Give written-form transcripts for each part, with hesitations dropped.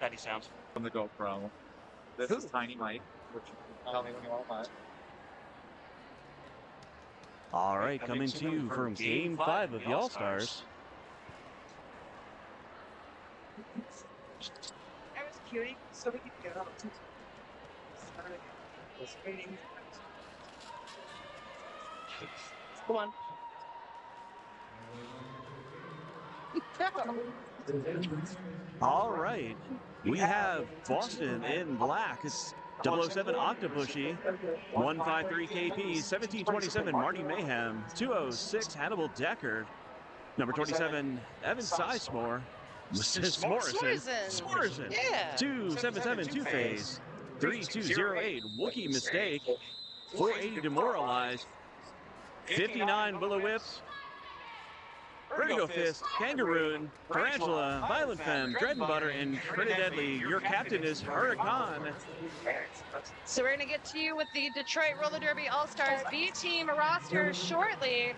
Daddy sounds. From the GoPro. This is Tiny Mike, which you can tell me when you want that. All right, coming to you from Game 5 of the All-Stars. I was queuing so we could get out. Come on. All right, we have Boston in black. It's 007 Octopushy, 153 KP, 1727 Marty Mayhem, 206 Hannibal Deckard, number 27 Evan Sizemore, Morrison, Yeah. 277 Two-Phase, 3208 Wookie Mistake, 480 Demoralized, 59 Willow Whips, Vertigo Fist, Kangaroon, Tarantula, Violent Femme, Dread and Butter, and Pretty Deadly. Your captain is Huracan. So we're going to get to you with the Detroit Roller Derby All-Stars B-Team roster shortly.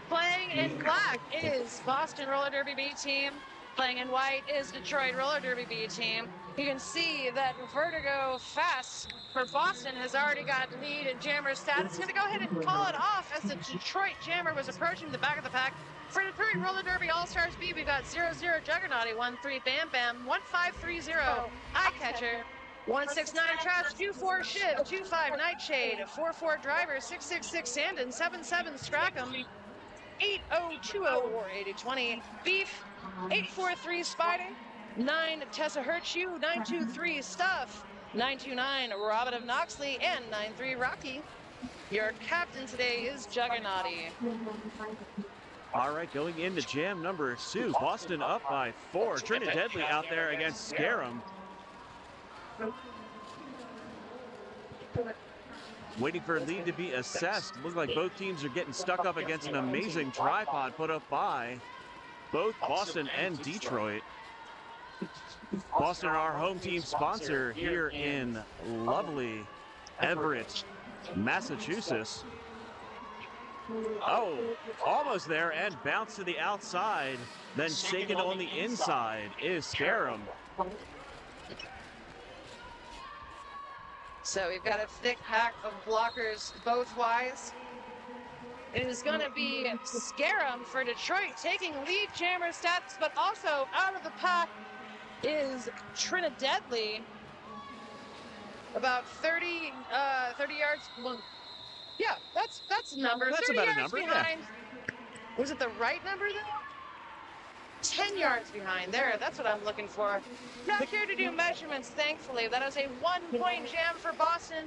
Playing in black is Boston Roller Derby B-Team. Playing in white is Detroit Roller Derby B-Team. You can see that Vertigo Fast for Boston has already got lead in Jammer stats. He's going to go ahead and call it off as the Detroit Jammer was approaching the back of the pack. For Detroit Roller Derby All-Stars B, we've got 00 Juggernauty, 13 Bam Bam, 1530 Eye Catcher, 169 Trash, 24 Shiv, 25 Nightshade, 44 Driver, 666 Sandin, 77 Strackham, 8020 or 8020 Beef, 843 Spider, 9 Tessa Hurtue, 923 Stuff, 929 Robin of Knoxley, and 93 Rocky. Your captain today is Juggernauty. All right, going into jam number 2, Boston up by 4. Trinidad Deadly out there against Scarum. Waiting for lead to be assessed. Looks like both teams are getting stuck up against an amazing tripod put up by both Boston and Detroit. Boston, our home team sponsor here in lovely Everett, Massachusetts. Oh, almost there and bounce to the outside, then shaken on the inside is Scarum. So we've got a thick pack of blockers both ways. It is going to be Scarum for Detroit taking lead Jammer stats, but also out of the pack is Trinidad Deadly. About 30 yards. Well, yeah, that's a number. That's 30 about a yards number, behind. Yeah. Was it the right number though? 10 yards behind. There, that's what I'm looking for. Not here to do measurements, thankfully. That is a 1-point jam for Boston,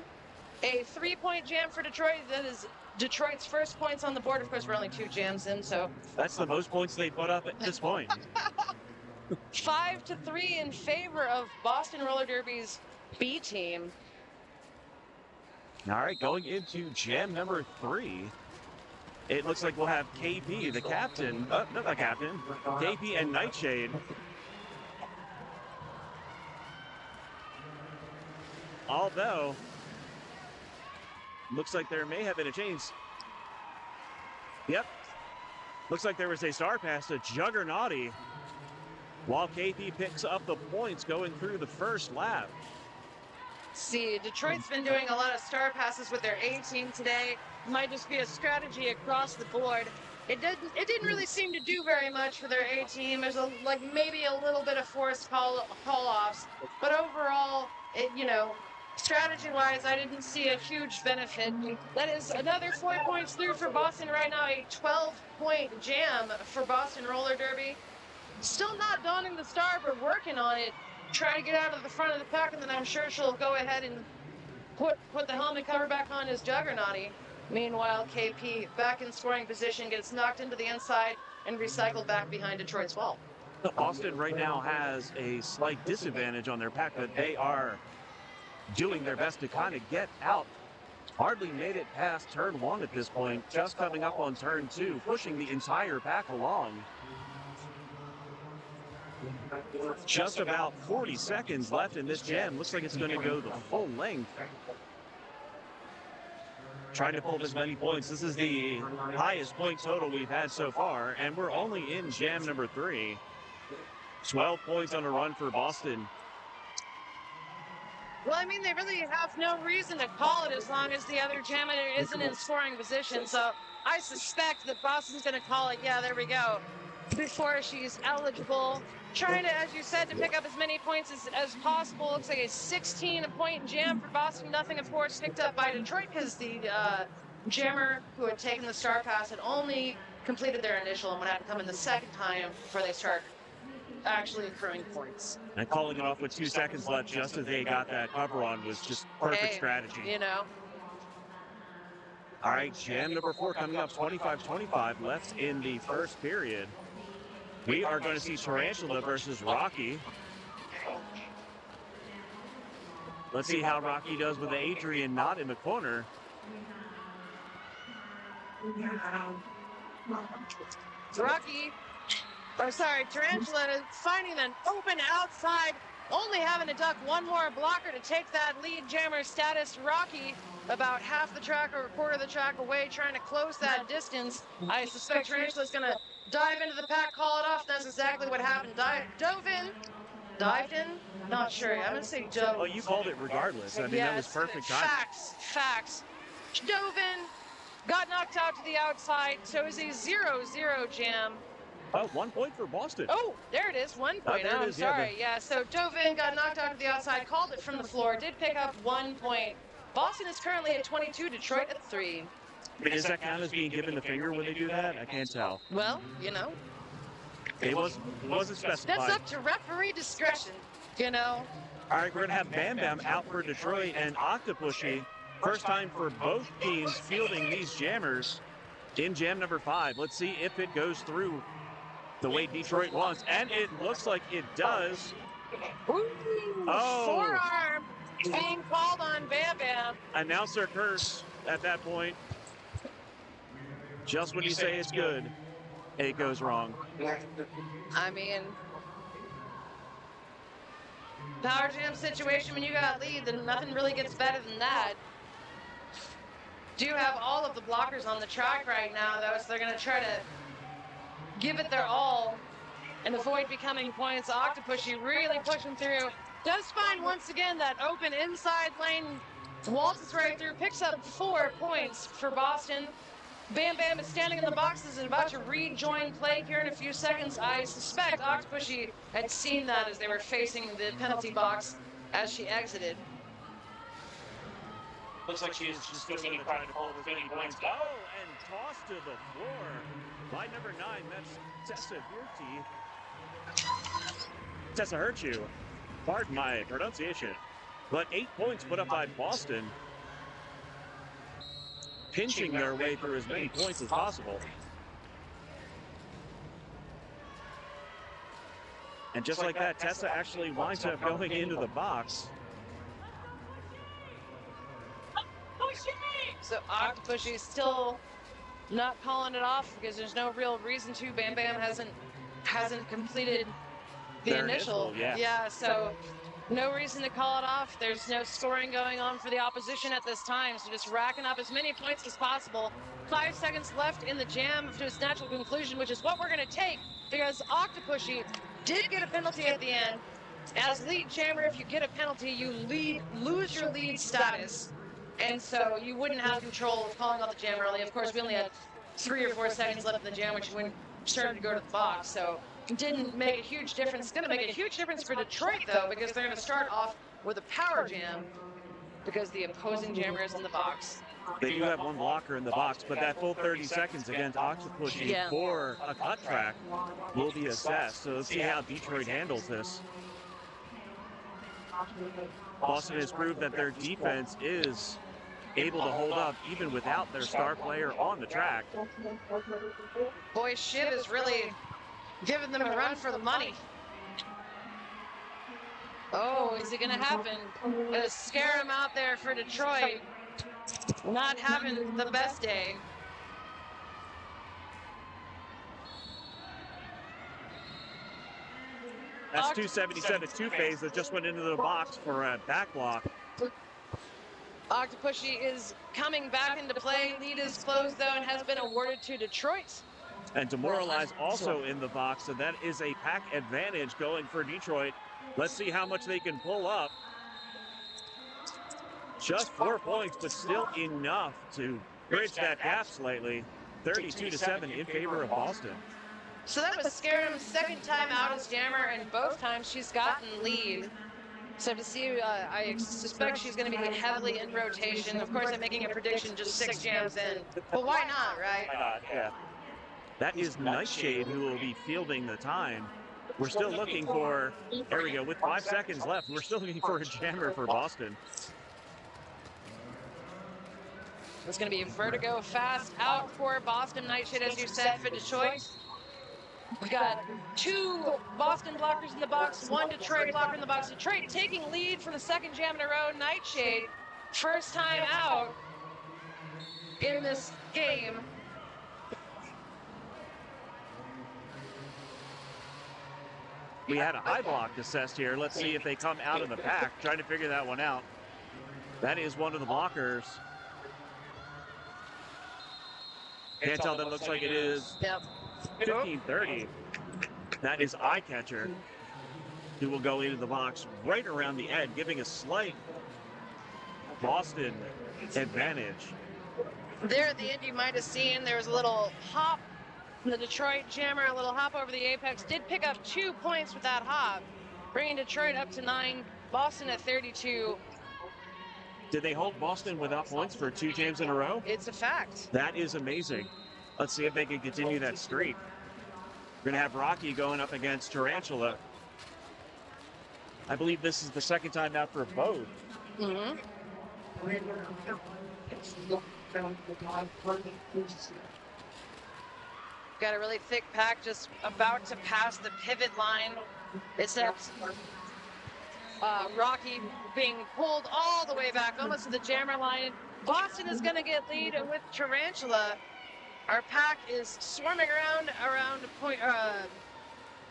a 3-point jam for Detroit. That is Detroit's first points on the board. Of course, we're only 2 jams in, so. That's the most points they put up at this point. 5-3 in favor of Boston Roller Derby's B team. All right, going into jam number 3. It looks like we'll have KP, the captain, not the captain, KP and Nightshade. Although, looks like there may have been a change. Yep, looks like there was a star pass to Juggernauty, while KP picks up the points going through the first lap. See, Detroit's been doing a lot of star passes with their A team today. Might just be a strategy across the board. It didn't really seem to do very much for their A team. There's maybe a little bit of forced call-offs, but overall, strategy-wise, I didn't see a huge benefit. That is another 4 points through for Boston right now. A 12-point jam for Boston Roller Derby. Still not donning the star, but working on it. Trying to get out of the front of the pack, and then I'm sure she'll go ahead and put the helmet cover back on as Juggernauty. Meanwhile, KP back in scoring position, gets knocked into the inside and recycled back behind Detroit's wall. Boston right now has a slight disadvantage on their pack, but they are doing their best to kind of get out. Hardly made it past turn 1 at this point, just coming up on turn 2, pushing the entire pack along. Just about 40 seconds left in this jam. Looks like it's going to go the full length. Trying to pull up as many points. This is the highest point total we've had so far, and we're only in jam number 3. 12 points on a run for Boston. Well, I mean, they really have no reason to call it as long as the other jammer isn't in scoring position. So I suspect that Boston's going to call it. Yeah, there we go. Before she's eligible. Trying to, as you said, to pick up as many points as possible. Looks like a 16-point jam for Boston. Nothing, of course, picked up by Detroit because the jammer who had taken the star pass had only completed their initial and would have to come in the second time before they start actually accruing points. And calling it off with 2 seconds left just as they got that cover on was just perfect strategy. You know. All right, jam number 4 coming up, 25-25 left in the first period. We are going to see Tarantula versus Rocky. Let's see how Rocky does with Adrian not in the corner. Tarantula is finding an open outside, only having to duck one more blocker to take that lead jammer status. Rocky about half the track or a quarter of the track away, trying to close that distance. I suspect Tarantula's going to dive into the pack, call it off. That's exactly what happened. Dived in? Not sure. I'm going to say dove. Oh, you called it regardless. I mean, that was perfect timing. Facts. Dove in, got knocked out to the outside, so it was a 0-0 jam. Oh, 1 point for Boston. Oh, there it is, 1 point. Oh, I'm sorry. Yeah, so dove in, got knocked out to the outside, called it from the floor, did pick up 1 point. Boston is currently at 22, Detroit at 3. Does that count as being given the finger when they do that? I can't tell. Well, you know. It wasn't specified. That's up to referee discretion, you know. All right, we're going to have Bam Bam out for Detroit and Octopussy. First time for both teams fielding these jammers in jam number 5. Let's see if it goes through the way Detroit wants. And it looks like it does. Ooh, forearm being called on Bam Bam. Announcer curse at that point. Just when you say it's good, it goes wrong. I mean, power jam situation when you got lead, then nothing really gets better than that. Do have all of the blockers on the track right now, though, so they're going to try to give it their all and avoid becoming points. Octopussy really pushing through. Does find once again that open inside lane, waltzes right through, picks up 4 points for Boston. Bam Bam is standing in the boxes and about to rejoin play here in a few seconds. I suspect Octopussy had seen that as they were facing the penalty box as she exited. Looks like she's just going to try to pull as many points. Oh, and tossed to the floor by number 9. That's Tessa Hurtu. Pardon my pronunciation. But 8 points put up by Boston, pinching their way through as many points as possible. And just like that, Tessa actually winds up going into the box. So Octopussy is still not calling it off because there's no real reason to. Bam Bam hasn't completed the initial. Yeah, so no reason to call it off. There's no scoring going on for the opposition at this time, so just racking up as many points as possible. 5 seconds left in the jam to its natural conclusion, which is what we're going to take because Octopussy did get a penalty at the end. As lead jammer, if you get a penalty, you lose your lead status. And so you wouldn't have control of calling out the jam early. Of course, we only had 3 or 4 seconds left in the jam, which when started to go to the box. So it didn't make a huge difference. It's going to make a huge difference for Detroit, though, because they're going to start off with a power jam because the opposing jammer is in the box. They do have 1 blocker in the box, but that full 30 seconds against Octopussy for a cut track will be assessed. So let's see how Detroit handles this. Boston has proved that their defense is able to hold up even without their star player on the track. Boy, Shiv is really giving them a run for the money. Oh, is it going to happen? Gonna scare him out there for Detroit. Not having the best day. That's 277 two-phase that just went into the box for a back block. Octopussy is coming back into play. Lead is closed, though, and has been awarded to Detroit. And Demoralize also in the box, and that is a pack advantage going for Detroit. Let's see how much they can pull up. Just 4 points, but still enough to bridge that gap slightly. 32-7 in favor of Boston. So that was Scaram's second time out as jammer, and both times she's gotten lead. So to see, I suspect she's going to be heavily in rotation. Of course, I'm making a prediction just 6 jams in. But why not, right? Why not? Yeah. That is Nightshade who will be fielding the time. We're still looking for, there we go, with 5 seconds left, we're still looking for a jammer for Boston. It's going to be Vertigo fast out for Boston. Nightshade, as you said, for Detroit. We've got 2 Boston blockers in the box, 1 Detroit blocker in the box. Detroit taking lead for the second jam in a row. Nightshade, first time out in this game. We had a high block assessed here. Let's see if they come out of the pack. Trying to figure that one out. That is one of the blockers. Can't tell. That looks like it is 1530. That is Eye Catcher, who will go into the box right around the edge, giving a slight Boston advantage. There at the end, you might have seen there was a little hop. The Detroit jammer, a little hop over the apex, did pick up 2 points with that hop, bringing Detroit up to 9, Boston at 32. Did they hold Boston without points for 2 jams in a row? It's a fact. That is amazing. Let's see if they can continue that streak. We're going to have Rocky going up against Tarantula. I believe this is the second time out for both. Mm-hmm. Got a really thick pack just about to pass the pivot line. It's that Rocky being pulled all the way back, almost to the jammer line. Boston is going to get lead with Tarantula. Our pack is swarming around point,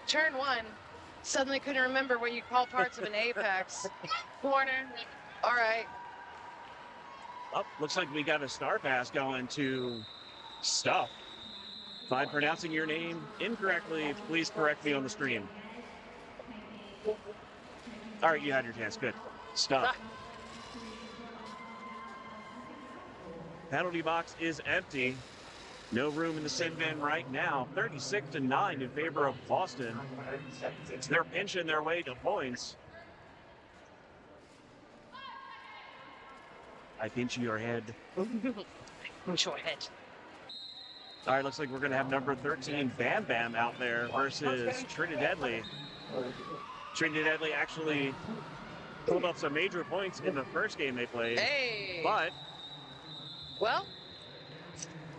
turn 1. Suddenly couldn't remember what you call parts of an apex. Corner. All right. Oh, looks like we got a star pass going to Stuff. If I'm pronouncing your name incorrectly, please correct me on the stream. All right, you had your chance. Good. Stuff. Penalty box is empty. No room in the sin bin right now. 36-9 in favor of Boston. They're pinching their way to points. I pinch your head. Pinch your head. All right, looks like we're going to have number 13 Bam Bam out there versus Trinidadly. Trinidadly actually pulled up some major points in the first game they played. Hey. But well,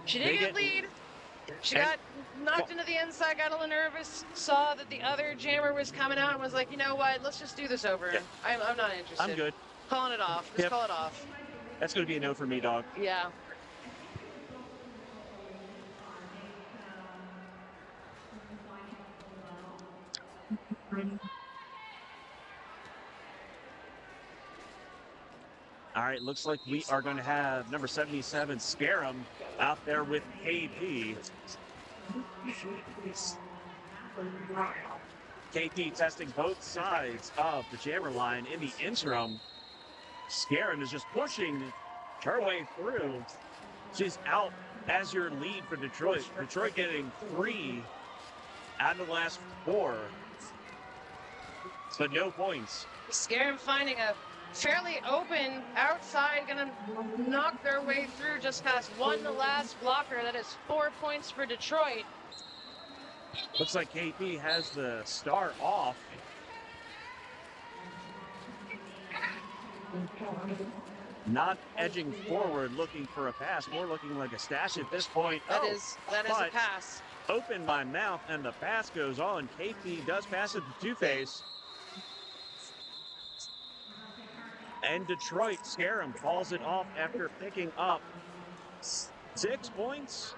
she did get lead. She got knocked into the inside, got a little nervous, saw that the other jammer was coming out and was like, you know what, let's just do this over. Yep. I'm not interested. I'm good. Calling it off. Just call it off. That's going to be a no for me, dog. Yeah. All right, looks like we are going to have number 77, Scarum, out there with KP. KP testing both sides of the jammer line in the interim. Scarum is just pushing her way through. She's out as your lead for Detroit. Detroit getting 3 out of the last 4. So no points. Scarum finding a fairly open outside, gonna knock their way through just past one the last blocker. That is 4 points for Detroit. Looks like KP has the star off. Not edging forward looking for a pass, more looking like a stash at this point. That is a pass. Open my mouth and the pass goes on. KP does pass it to Two-Face. And Detroit, Scarum calls it off after picking up 6 points.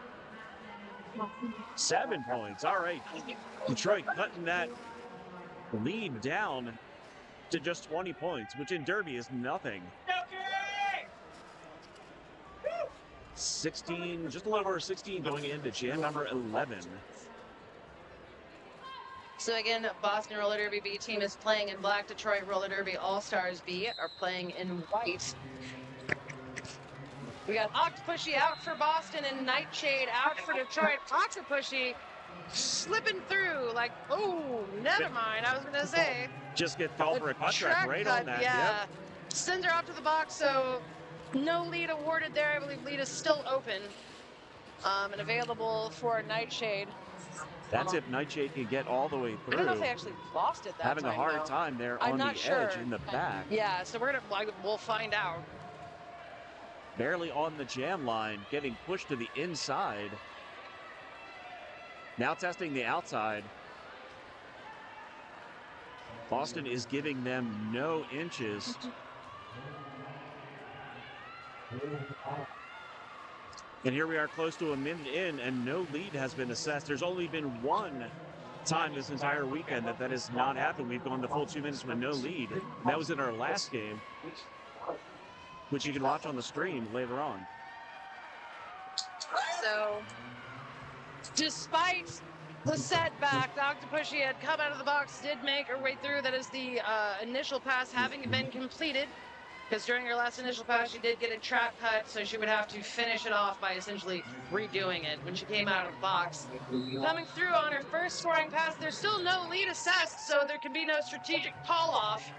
7 points. All right. Detroit cutting that lead down to just 20 points, which in Derby is nothing. 16, just a little over 16 going into jam number 11. So again, Boston Roller Derby B team is playing in black. Detroit Roller Derby All-Stars B are playing in white. We got Octopussy out for Boston and Nightshade out for Detroit. Octopussy slipping through like, oh, never mind. I was going to say. Just get called for a cut track right on that. Yeah. Yep. Sends her off to the box, so no lead awarded there. I believe lead is still open and available for Nightshade. That's if Nightshade can get all the way through. I don't know if they actually lost it that Having time, a hard though. time there I'm on not the sure. edge in the back. Yeah, so we'll find out. Barely on the jam line, getting pushed to the inside. Now testing the outside. Boston is giving them no inches. And here we are close to a minute in, and no lead has been assessed. There's only been one time this entire weekend that has not happened. We've gone the full 2 minutes with no lead. That was in our last game, which you can watch on the stream later on. So, despite the setback, Octopussy had come out of the box, did make her way through. That is the initial pass having been completed. Because during her last initial pass, she did get a track cut, so she would have to finish it off by essentially redoing it when she came out of the box. Coming through on her first scoring pass, there's still no lead assessed, so there can be no strategic call-off.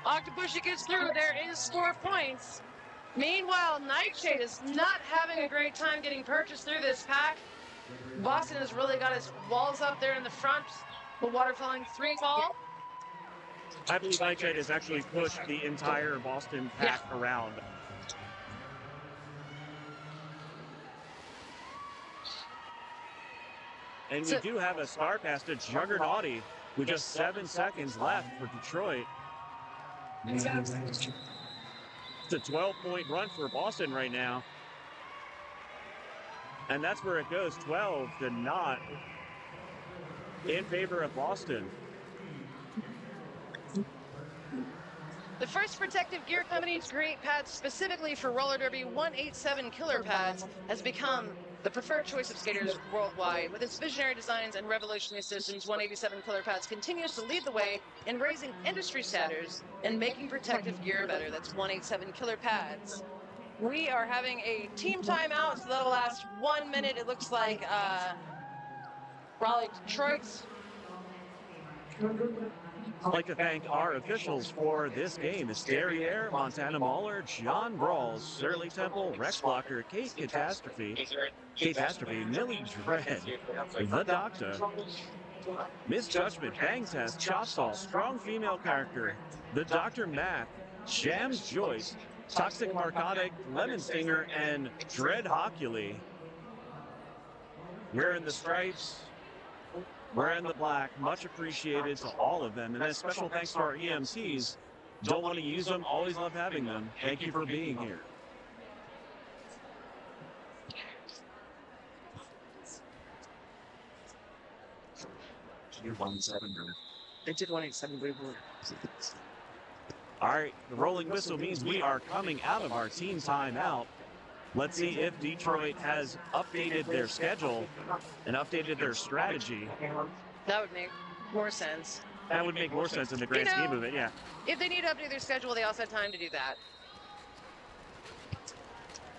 Octopussy gets through. There is 4 points. Meanwhile, Nightshade is not having a great time getting purchased through this pack. Boston has really got his walls up there in the front. The waterfalling 3 ball. I believe Nightshade has actually pushed the entire Boston pack around. And we do have a star pass to Juggernauty with just 7 seconds left for Detroit. It's a 12-point run for Boston right now. And that's where it goes, 12-0 in favor of Boston. The first protective gear company's great pads specifically for roller derby 187 killer pads has become the preferred choice of skaters worldwide. With its visionary designs and revolutionary systems, 187 killer pads continues to lead the way in raising industry standards and making protective gear better. That's 187 killer pads. We are having a team timeout, so that'll last 1 minute. It looks like Raleigh Detroit's. I'd like to thank our officials for this game. It's Derriere, Montana Mauler, John Brawls, Shirley Temple, Rex Blocker, Kate Catastrophe, Millie Dread, The Doctor, Misjudgment, Bang Test, Chopsall, Strong Female Character, The Dr. Math, Shams Joyce, Toxic Narcotic, Lemon Stinger, and Dread Hockley. Wearing the stripes, wearing the black, much appreciated to all of them. And then special thanks to our EMCs. Don't want to use them, always love having them. Thank you for being here. You're 1-7, bro. They did 187 before. All right, the rolling whistle means we are coming out of our team timeout. Let's see if Detroit has updated their schedule and updated their strategy. That would make more sense. That would make more sense in the grand scheme of it, yeah. If they need to update their schedule, they also have time to do that.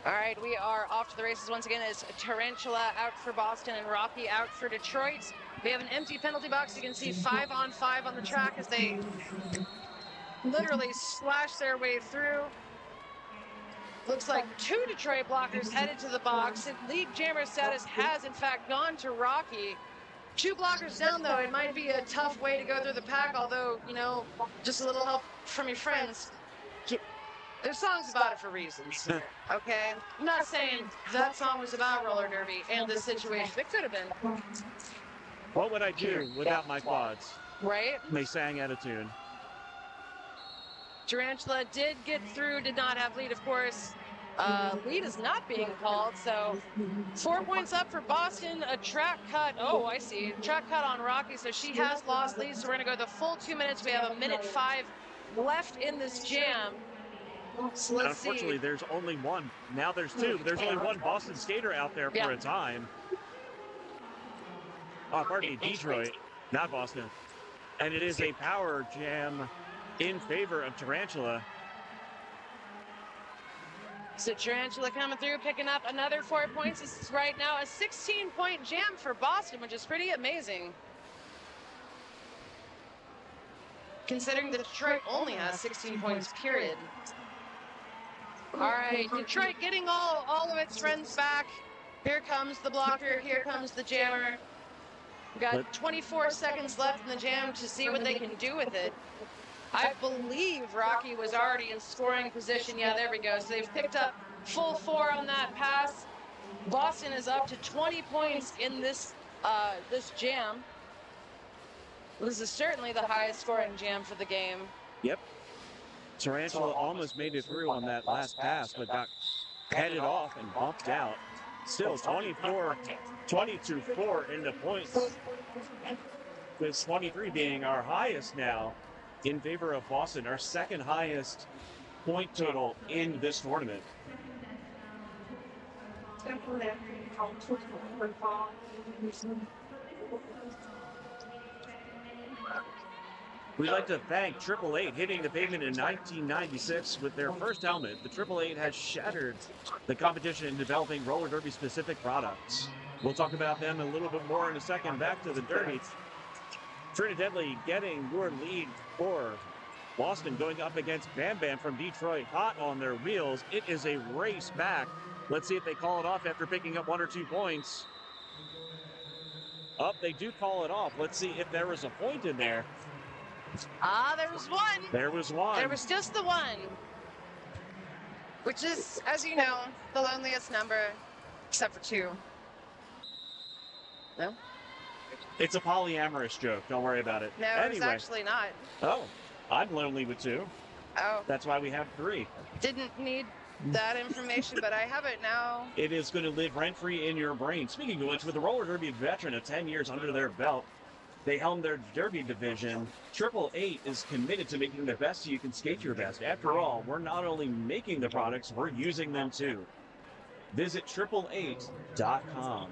All right, we are off to the races once again. It's Tarantula out for Boston and Rocky out for Detroit. We have an empty penalty box. You can see 5-on-5 on the track as they literally slash their way through. Looks like 2 Detroit blockers headed to the box. Lead jammer status has, in fact, gone to Rocky. 2 blockers down, though. It might be a tough way to go through the pack, although, you know, just a little help from your friends. There's songs about it for reasons, okay? I'm not saying that song was about roller derby and this situation. It could have been. What would I do without my quads? Right? They sang out of tune. Tarantula did get through, did not have lead, of course. Lead is not being called, so 4 points up for Boston. A track cut. Oh, I see. Track cut on Rocky, so she has lost lead. So we're going to go the full 2 minutes. We have 1:05 left in this jam. So let's Unfortunately, there's only one. Now there's 2, but there's only one Boston skater out there for a time. Oh, pardon me, Detroit, not Boston. And it is a power jam in favor of Tarantula. So Tarantula coming through, picking up another 4 points. This is right now a 16-point jam for Boston, which is pretty amazing. Considering that Detroit only has 16 points, period. All right, Detroit getting all of its friends back. Here comes the blocker, here comes the jammer. We've got 24 seconds left in the jam to see what they can do with it. I believe Rocky was already in scoring position. Yeah, there we go. So they've picked up full 4 on that pass. Boston is up to 20 points in this jam. This is certainly the highest scoring jam for the game. Yep. Tarantula almost made it through on that last pass, but got headed off and bumped out. Still 22-4 in the points. With 23 being our highest now in favor of Boston, our second highest point total in this tournament. We'd like to thank 888 hitting the pavement in 1996 with their first helmet. The 888 has shattered the competition in developing roller derby specific products. We'll talk about them a little bit more in a second. Back to the derby. Trinidadly getting your lead for Boston, going up against Bam Bam from Detroit, hot on their wheels. It is a race back. Let's see if they call it off after picking up 1 or 2 points. They do call it off. Let's see if there was a point in there. There was one. There was one. There was just the one. Which is, as you know, the loneliest number, except for 2. No? It's a polyamorous joke. Don't worry about it. No, anyway. it's actually not. Oh, I'm lonely with 2. Oh. That's why we have 3. Didn't need that information, but I have it now. It is going to live rent-free in your brain. Speaking of which, with a roller derby veteran of 10 years under their belt, they helm their derby division. 888 is committed to making the best so you can skate your best. After all, we're not only making the products, we're using them too. Visit 888.com.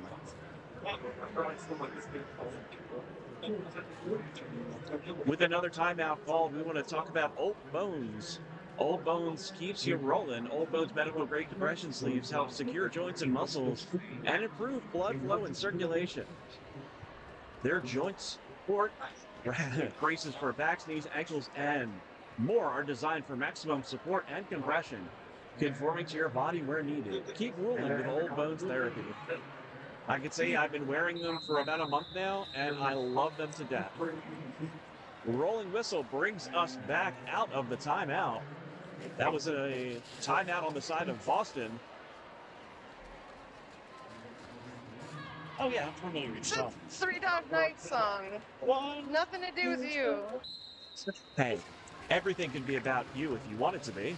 With another timeout called, we want to talk about Old Bones. Old Bones keeps you rolling. Old Bones medical grade compression sleeves help secure joints and muscles and improve blood flow and circulation. Their joint support braces for backs, knees, ankles, and more are designed for maximum support and compression, conforming to your body where needed. Keep rolling with Old Bones therapy. I could say I've been wearing them for about a month now, and I love them to death. Rolling whistle brings us back out of the timeout. That was a timeout on the side of Boston. Oh yeah, I'm familiar with It's a yourself. Three Dog Night song. Nothing to do with you. Hey, everything can be about you if you want it to be.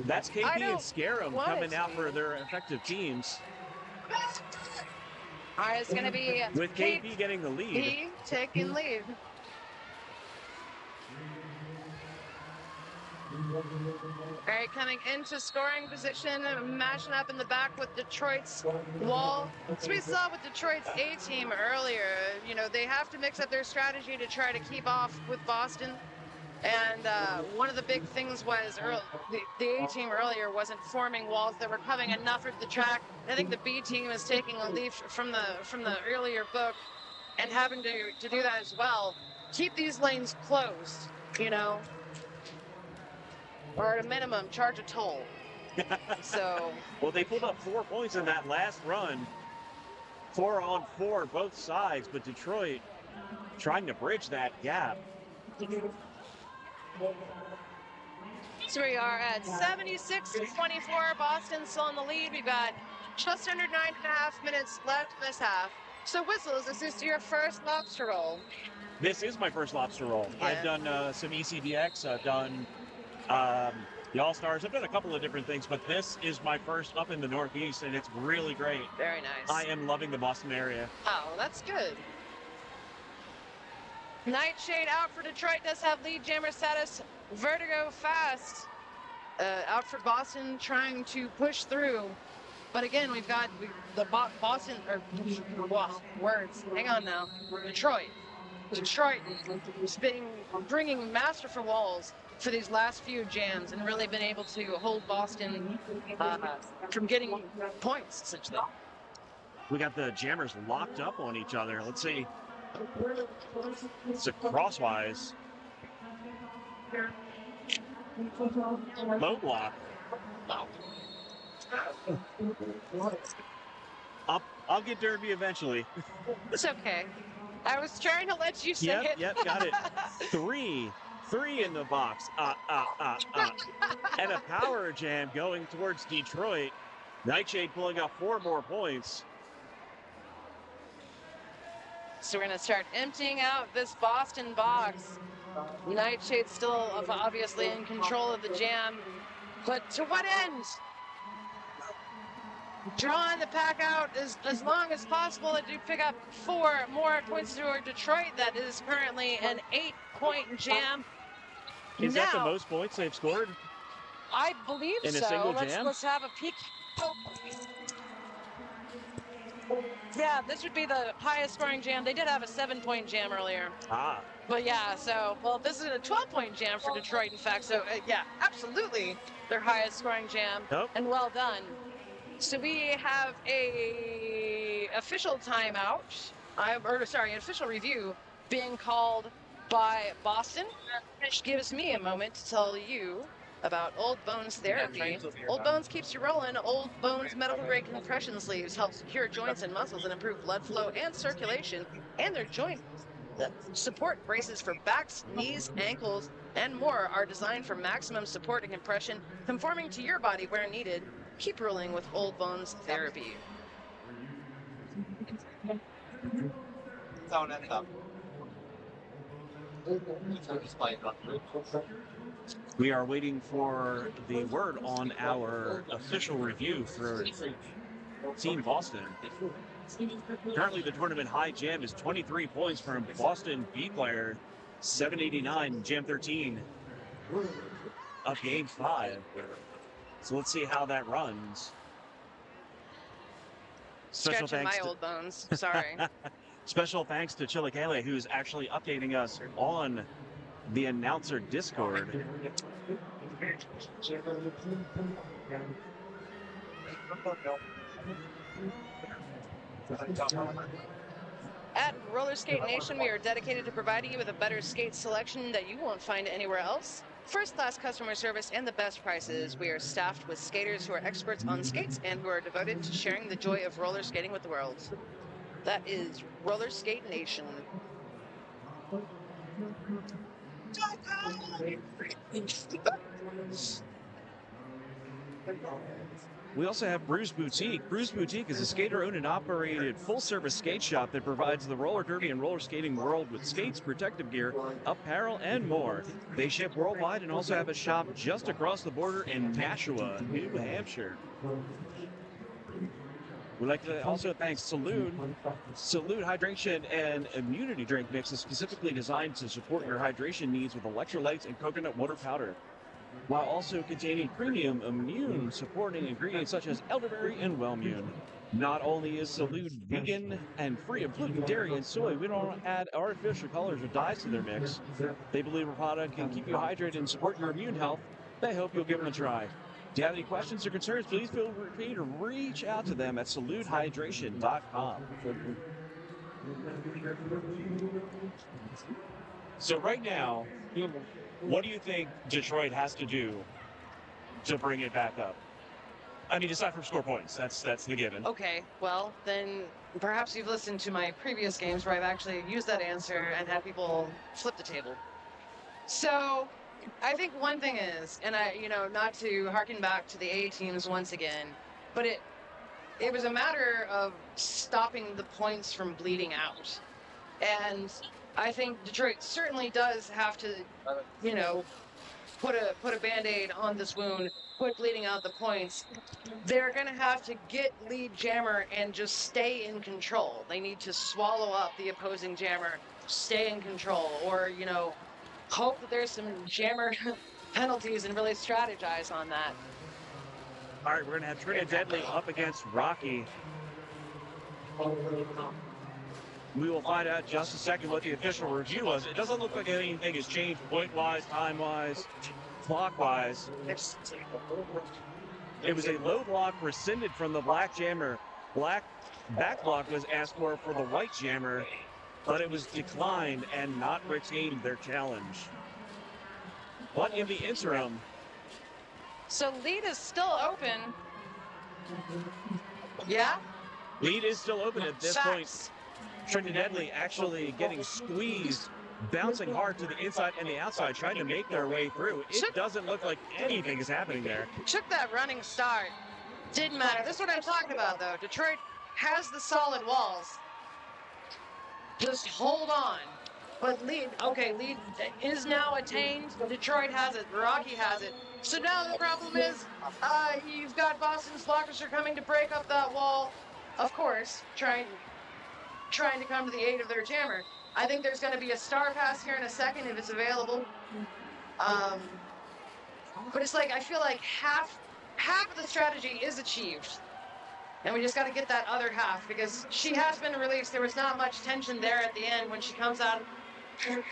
That's KP and Scarum want it coming to out be. for their effective teams. All right, it's going to be With KP getting the lead. KP taking lead. All right, coming into scoring position, mashing up in the back with Detroit's wall. As we saw with Detroit's A-team earlier, you know, they have to mix up their strategy to try to keep off with Boston. And one of the big things was the A-team earlier wasn't forming walls that were covering enough of the track. I think the B-team is taking a leaf from the earlier book and having to do that as well. Keep these lanes closed, you know, or at a minimum, charge a toll. So. Well, they pulled up 4 points in that last run. 4 on 4, both sides, but Detroit trying to bridge that gap. So we are at 76-24. Boston still in the lead. We've got just under 9.5 minutes left in this half. So Whistles, is this your first lobster roll? This is my first lobster roll. Yeah. I've done some ECBX. I've done the All-Stars. I've done a couple of different things, but this is my first up in the Northeast, and it's really great. Very nice. I am loving the Boston area. Oh, that's good. Nightshade out for Detroit, does have lead jammer status. Vertigo fast out for Boston, trying to push through. But again, we've got the Boston, or words, hang on now, Detroit. Detroit has been bringing masterful walls for these last few jams and really been able to hold Boston from getting points, essentially. We got the jammers locked up on each other. Let's see. It's a crosswise. Low block. I'll get Derby eventually. It's okay. I was trying to let you say it. Yep, got it. Three in the box. And a power jam going towards Detroit. Nightshade pulling up 4 more points. So we're going to start emptying out this Boston box. Nightshade still obviously in control of the jam. But to what end? Drawing the pack out as long as possible to pick up 4 more points to Detroit. That is currently an 8-point jam. Is that the most points they've scored? I believe in so. A single jam? Let's have a peek. Yeah, this would be the highest scoring jam. They did have a 7-point jam earlier. But yeah, so, well, this is a 12-point jam for Detroit, in fact. So, yeah, absolutely their highest scoring jam. And well done. So we have a official timeout, an official review being called by Boston, which gives me a moment to tell you about Old Bones Therapy. Old Bones keeps you rolling. Old Bones medical grade compression sleeves help secure joints and muscles and improve blood flow and circulation. And their joint support braces for backs, knees, ankles, and more are designed for maximum support and compression, conforming to your body where needed. Keep rolling with Old Bones Therapy. We are waiting for the word on our official review for Team Boston. Currently, the tournament high jam is 23 points from Boston B player, 789, jam 13, up game 5. So let's see how that runs. Stretching my old bones. Sorry. Special thanks to Chilikele, who's actually updating us on the announcer Discord. At Roller Skate Nation, we are dedicated to providing you with a better skate selection that you won't find anywhere else. First-class customer service and the best prices. We are staffed with skaters who are experts on skates and who are devoted to sharing the joy of roller skating with the world. That is Roller Skate Nation. We also have Bruce Boutique. Bruce Boutique is a skater-owned and operated full-service skate shop that provides the roller derby and roller skating world with skates, protective gear, apparel, and more. They ship worldwide and also have a shop just across the border in Nashua, New Hampshire. We'd like to also thank Salute. Salute Hydration and Immunity Drink Mix is specifically designed to support your hydration needs with electrolytes and coconut water powder, while also containing premium immune supporting ingredients such as elderberry and Wellmune. Not only is Salute vegan and free of gluten, dairy, and soy, we don't add artificial colors or dyes to their mix. They believe our product can keep you hydrated and support your immune health. They hope you'll give them a try. Do you have any questions or concerns, please feel free to reach out to them at salutehydration.com. So right now, what do you think Detroit has to do to bring it back up? I mean, aside from score points, that's the given. Okay, well, then perhaps you've listened to my previous games where I've actually used that answer and had people flip the table. So I think one thing is, and not to harken back to the A teams once again, but it was a matter of stopping the points from bleeding out. And I think Detroit certainly does have to, put a Band-Aid on this wound, quit bleeding out the points. They're going to have to get lead jammer and just stay in control. They need to swallow up the opposing jammer, stay in control, or, hope that there's some jammer penalties and really strategize on that. All right, we're going to have Trinidad Deadly up against Rocky. We will find out just a second what the official review was. It doesn't look like anything has changed point-wise, time-wise, clock-wise. It was a low block rescinded from the black jammer. Black back block was asked for the white jammer, but it was declined and not retained their challenge. But in the interim, So lead is still open. Yeah? lead is still open at this point. Facts. Trinidadly actually getting squeezed, bouncing hard to the inside and the outside, trying to make their way through. It doesn't look like anything is happening there. Took that running start. Didn't matter. This is what I'm talking about, though. Detroit has the solid walls. Just hold on. But lead is now attained. Detroit has it. Rocky has it. So now the problem is, you've got Boston's blockers are coming to break up that wall. Of course, trying to come to the aid of their jammer. I think there's going to be a star pass here in a second if it's available. But it's like I feel like half of the strategy is achieved. And we just got to get that other half because she has been released. There was not much tension there at the end when she comes out.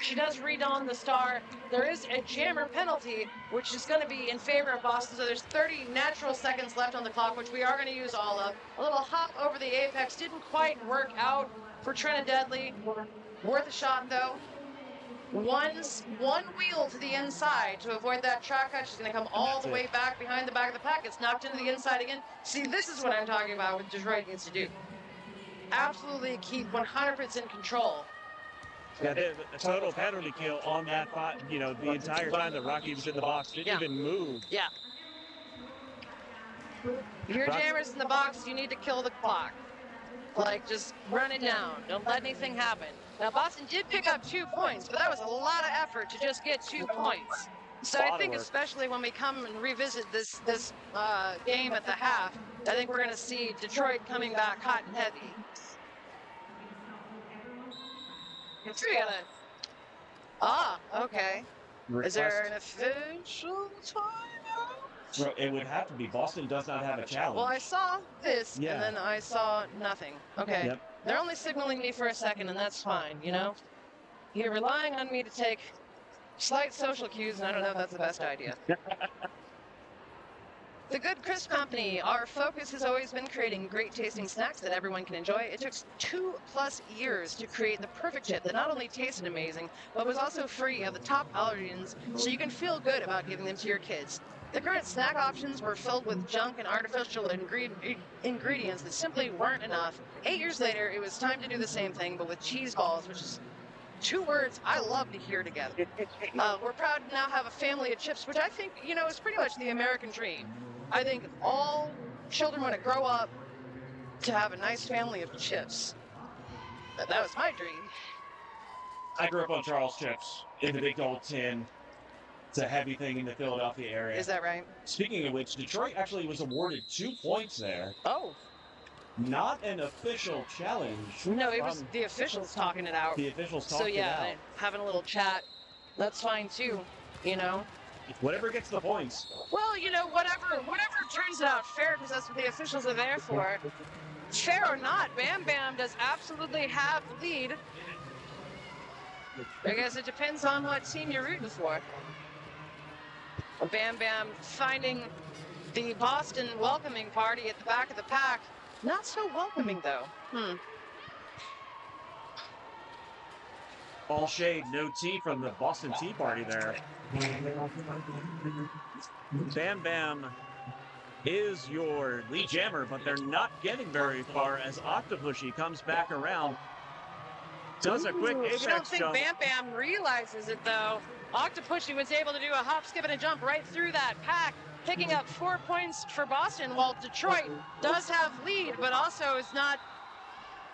She does redon the star. There is a jammer penalty, which is going to be in favor of Boston. So there's 30 natural seconds left on the clock, which we are going to use all of. A little hop over the apex didn't quite work out for Trinidadly. Worth a shot, though. One wheel to the inside to avoid that track cut. She's going to come all the way back behind the back of the pack. It's knocked into the inside again. See, this is what I'm talking about what Detroit needs to do. Absolutely keep 100% control. Yeah, the total penalty kill on that, the entire time that Rocky was in the box, didn't even move. Yeah. If your jammer's in the box, you need to kill the clock. Like, just run it down. Don't let anything happen. Now, Boston did pick up 2 points, but that was a lot of effort to just get 2 points. So I think especially when we come and revisit this game at the half, I think we're going to see Detroit coming back hot and heavy. Okay. Is there an official timeout? It would have to be. Boston does not have a challenge. Well, I saw this, and then I saw nothing. Okay. Yep. They're only signaling me for a second, and that's fine, you know? You're relying on me to take slight social cues, and I don't know if that's the best idea. The Good Crisp Company, our focus has always been creating great tasting snacks that everyone can enjoy. It took 2+ years to create the perfect chip that not only tasted amazing, but was also free of the top allergens, so you can feel good about giving them to your kids. The current snack options were filled with junk and artificial ingredients that simply weren't enough. 8 years later, it was time to do the same thing, but with cheese balls, which is 2 words I love to hear together. We're proud to now have a family of chips, which I think, is pretty much the American dream. I think all children want to grow up to have a nice family of chips. That was my dream. I grew up on Charles chips in the big old tin. It's a heavy thing in the Philadelphia area. Is that right? Speaking of which, Detroit actually was awarded 2 points there. Oh. Not an official challenge. No, it was the officials talking it out. The officials talking it out. So yeah, having a little chat, that's fine too, Whatever gets the points. Well, whatever turns it out fair, because that's what the officials are there for. Fair or not, Bam Bam does absolutely have the lead. I guess it depends on what team you're rooting for. Bam Bam finding the Boston welcoming party at the back of the pack. Not so welcoming, though. All shade, no tea from the Boston Tea Party there. Bam Bam is your lead jammer, but they're not getting very far as Octopushy comes back around. Does a quick apex jump. I don't think jump. Bam Bam realizes it, though. Octopushy was able to do a hop, skip, and a jump right through that pack, picking up 4 points for Boston, while Detroit does have lead, but also is not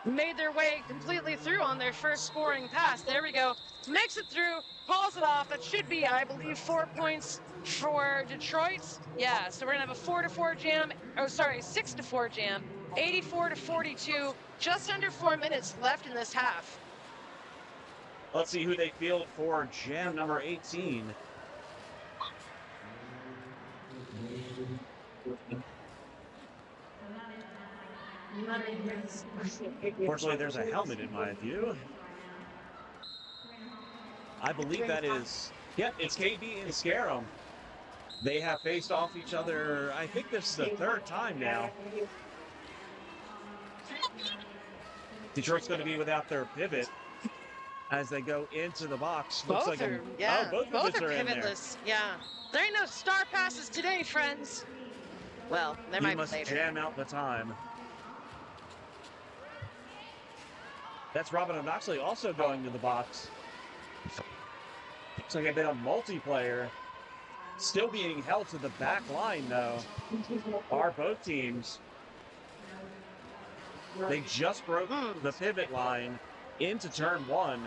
made their way completely through on their first scoring pass. There we go. Makes it through, calls it off. That should be, I believe, 4 points for Detroit. Yeah, so we're going to have a 4-4 jam. Oh, sorry, 6-4 jam. 84-42. Just under 4 minutes left in this half. Let's see who they field for jam number 18. Fortunately, there's a helmet in my view. I believe that is, yep, it's KB and Scarum. They have faced off each other, I think this is the third time now. Detroit's going to be without their pivot as they go into the box. Looks Both like are, yeah. oh, both pivots are in there. pivotless. Yeah. There ain't no star passes today, friends. Well, there You might be must later. jam out the time. That's Robin Knoxley also going to the box. Looks like a bit of multiplayer. Still being held to the back line, though, are both teams. They just broke the pivot line into turn one.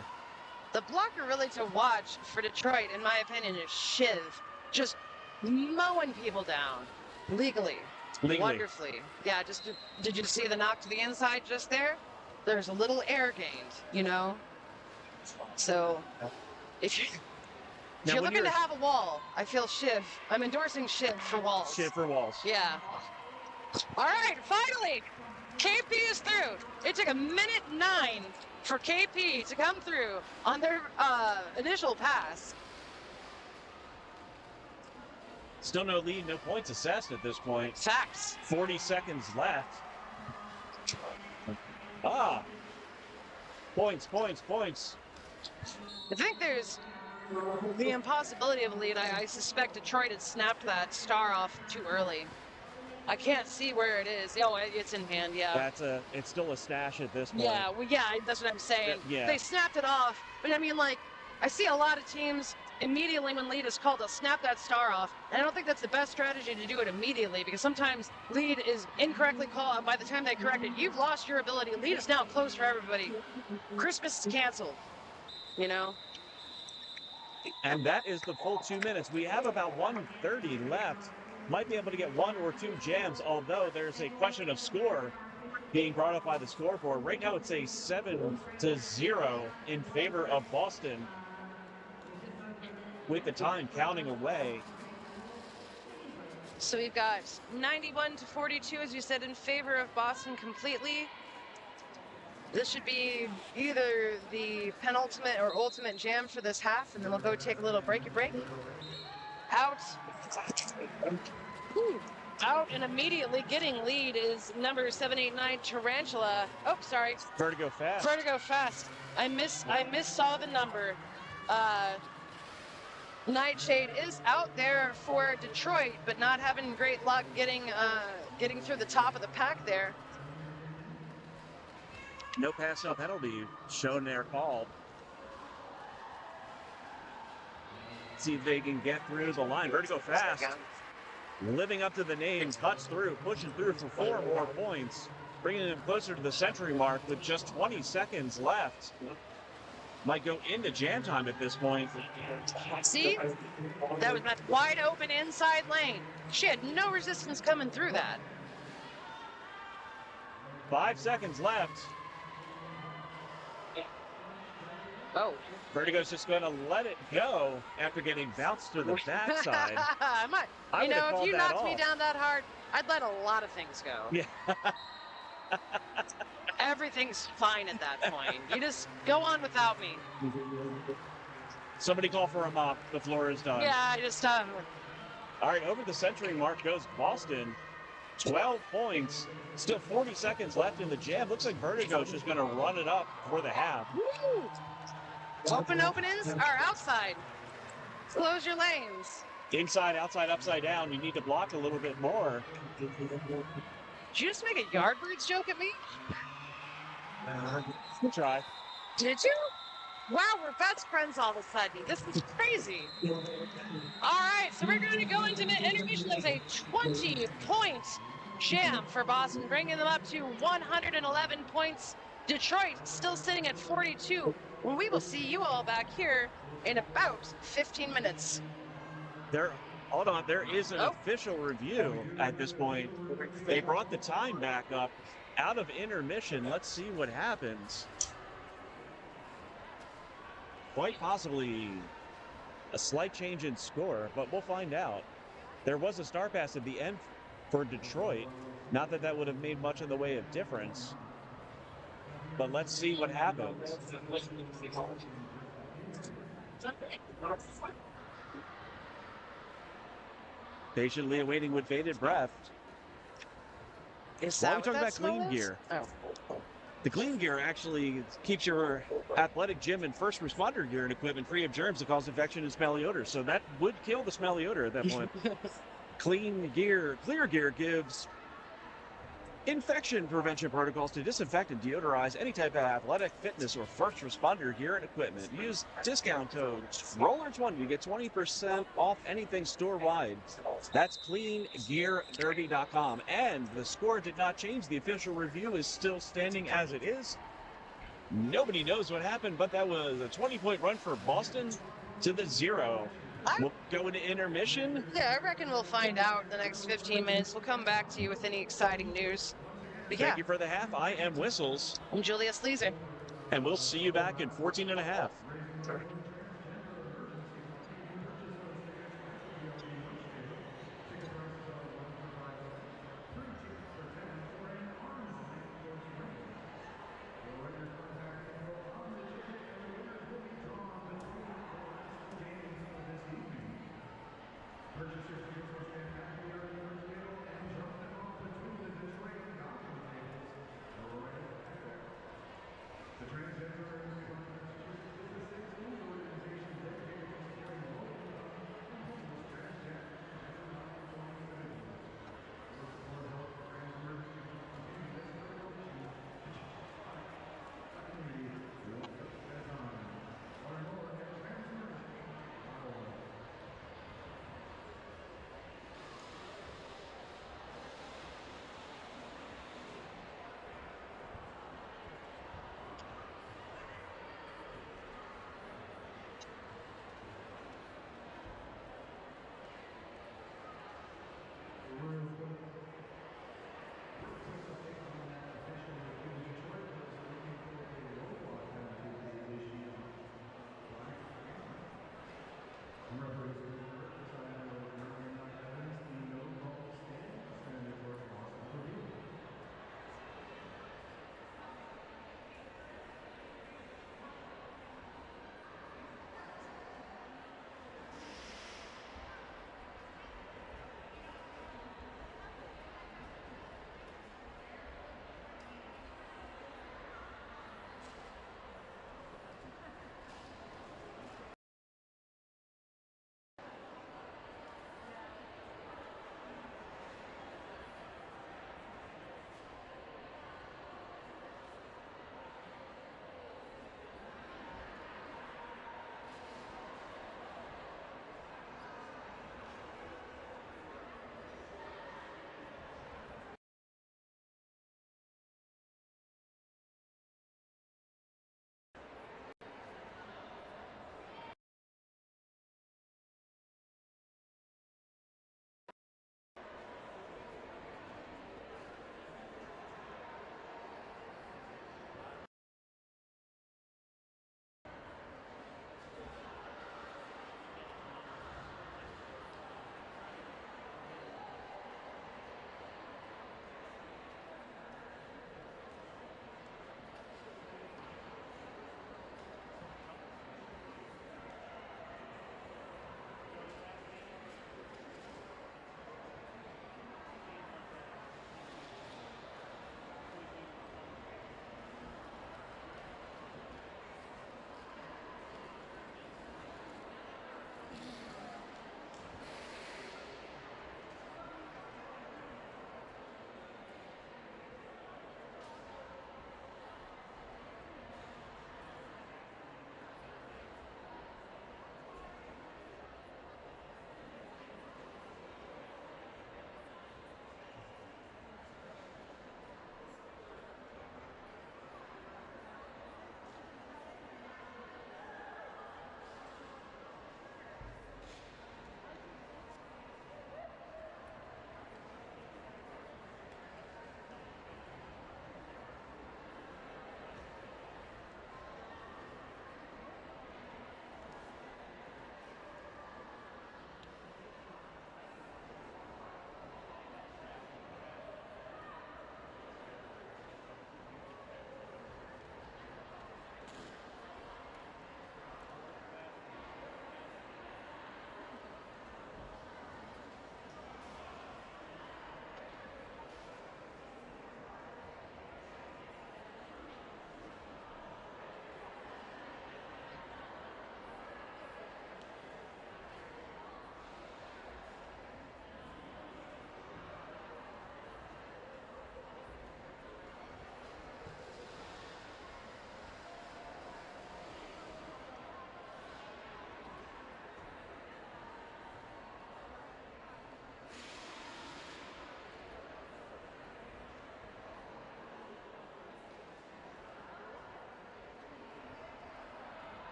The blocker really to watch for Detroit, in my opinion, is Shiv. Just mowing people down legally. Wonderfully. Yeah, just did you see the knock to the inside just there? There's a little air gained, you know? So if you're looking to have a wall, I feel Shiv. I'm endorsing Shiv for walls. Shiv for walls. Yeah. All right, finally, KP is through. It took 1:09 for KP to come through on their initial pass. Still no lead, no points assessed at this point. Facts. 40 seconds left. Ah. Points. I think there's the impossibility of a lead. I suspect Detroit had snapped that star off too early. I can't see where it is. Oh, it's in hand, yeah. It's still a stash at this point. Yeah, well, yeah, that's what I'm saying. Yeah. They snapped it off, but I mean, like, I see a lot of teams immediately when lead is called, they'll snap that star off. And I don't think that's the best strategy to do it immediately because sometimes lead is incorrectly called. And by the time they correct it, you've lost your ability. Lead is now closed for everybody. Christmas is canceled, you know? And that is the full 2 minutes. We have about 1:30 left. Might be able to get one or two jams, although there's a question of score being brought up by the scoreboard. Right now it's a 7-0 in favor of Boston, with the time counting away. So we've got 91-42, as you said, in favor of Boston completely. This should be either the penultimate or ultimate jam for this half, and then we'll go take a little break. Out. Out and immediately getting lead is number 789 Tarantula. Oh, sorry. Vertigo Fast. Vertigo Fast. I missaw the number. Nightshade is out there for Detroit, but not having great luck getting through the top of the pack there. No pass, no penalty shown there called. See if they can get through the line. Vertigo Fast, living up to the name, cuts through, pushing through for 4 more points, bringing them closer to the century mark with just 20 seconds left. Might go into jam time at this point. See? That was that wide open inside lane. She had no resistance coming through that. 5 seconds left. Oh. Vertigo's just going to let it go after getting bounced to the backside. You know, if you knocked me down that hard, I'd let a lot of things go. Yeah. Everything's fine at that point. You just go on without me. Somebody call for a mop. The floor is done. Yeah, I just All right, over the century mark goes Boston. 12 points. Still 40 seconds left in the jam. Looks like Vertigo's just going to run it up for the half. Woo! Open ins or outside. Close your lanes. Inside, outside, upside down. You need to block a little bit more. Did you just make a Yardbirds joke at me? We'll try. Did you? Wow, we're best friends all of a sudden. This is crazy. All right, so we're going to go into intermission. There's a 20-point jam for Boston, bringing them up to 111 points. Detroit still sitting at 42. Well, we will see you all back here in about 15 minutes. Hold on, there is an official review at this point. They brought the time back up out of intermission. Let's see what happens. Quite possibly a slight change in score, but we'll find out. There was a star pass at the end for Detroit. Not that that would have made much in the way of difference, but let's see what happens. Patiently awaiting with bated breath. Is While that we what talk that about smell clean is? gear, Oh. the clean gear actually keeps your athletic gym and first responder gear and equipment free of germs that cause infection and smelly odor. So that would kill the smelly odor at that point. Clean gear, clear gear gives infection prevention protocols to disinfect and deodorize any type of athletic, fitness, or first responder gear and equipment. Use discount code ROLLER20 to get 20% off anything store-wide. That's cleangearderby.com. And the score did not change. The official review is still standing as it is. Nobody knows what happened, but that was a 20-point run for Boston to the 0. We'll go into intermission. Yeah, I reckon we'll find out in the next 15 minutes. We'll come back to you with any exciting news. But yeah, Thank you for the half. I am Whistles, I'm Julius Leeser. and we'll see you back in 14 and a half.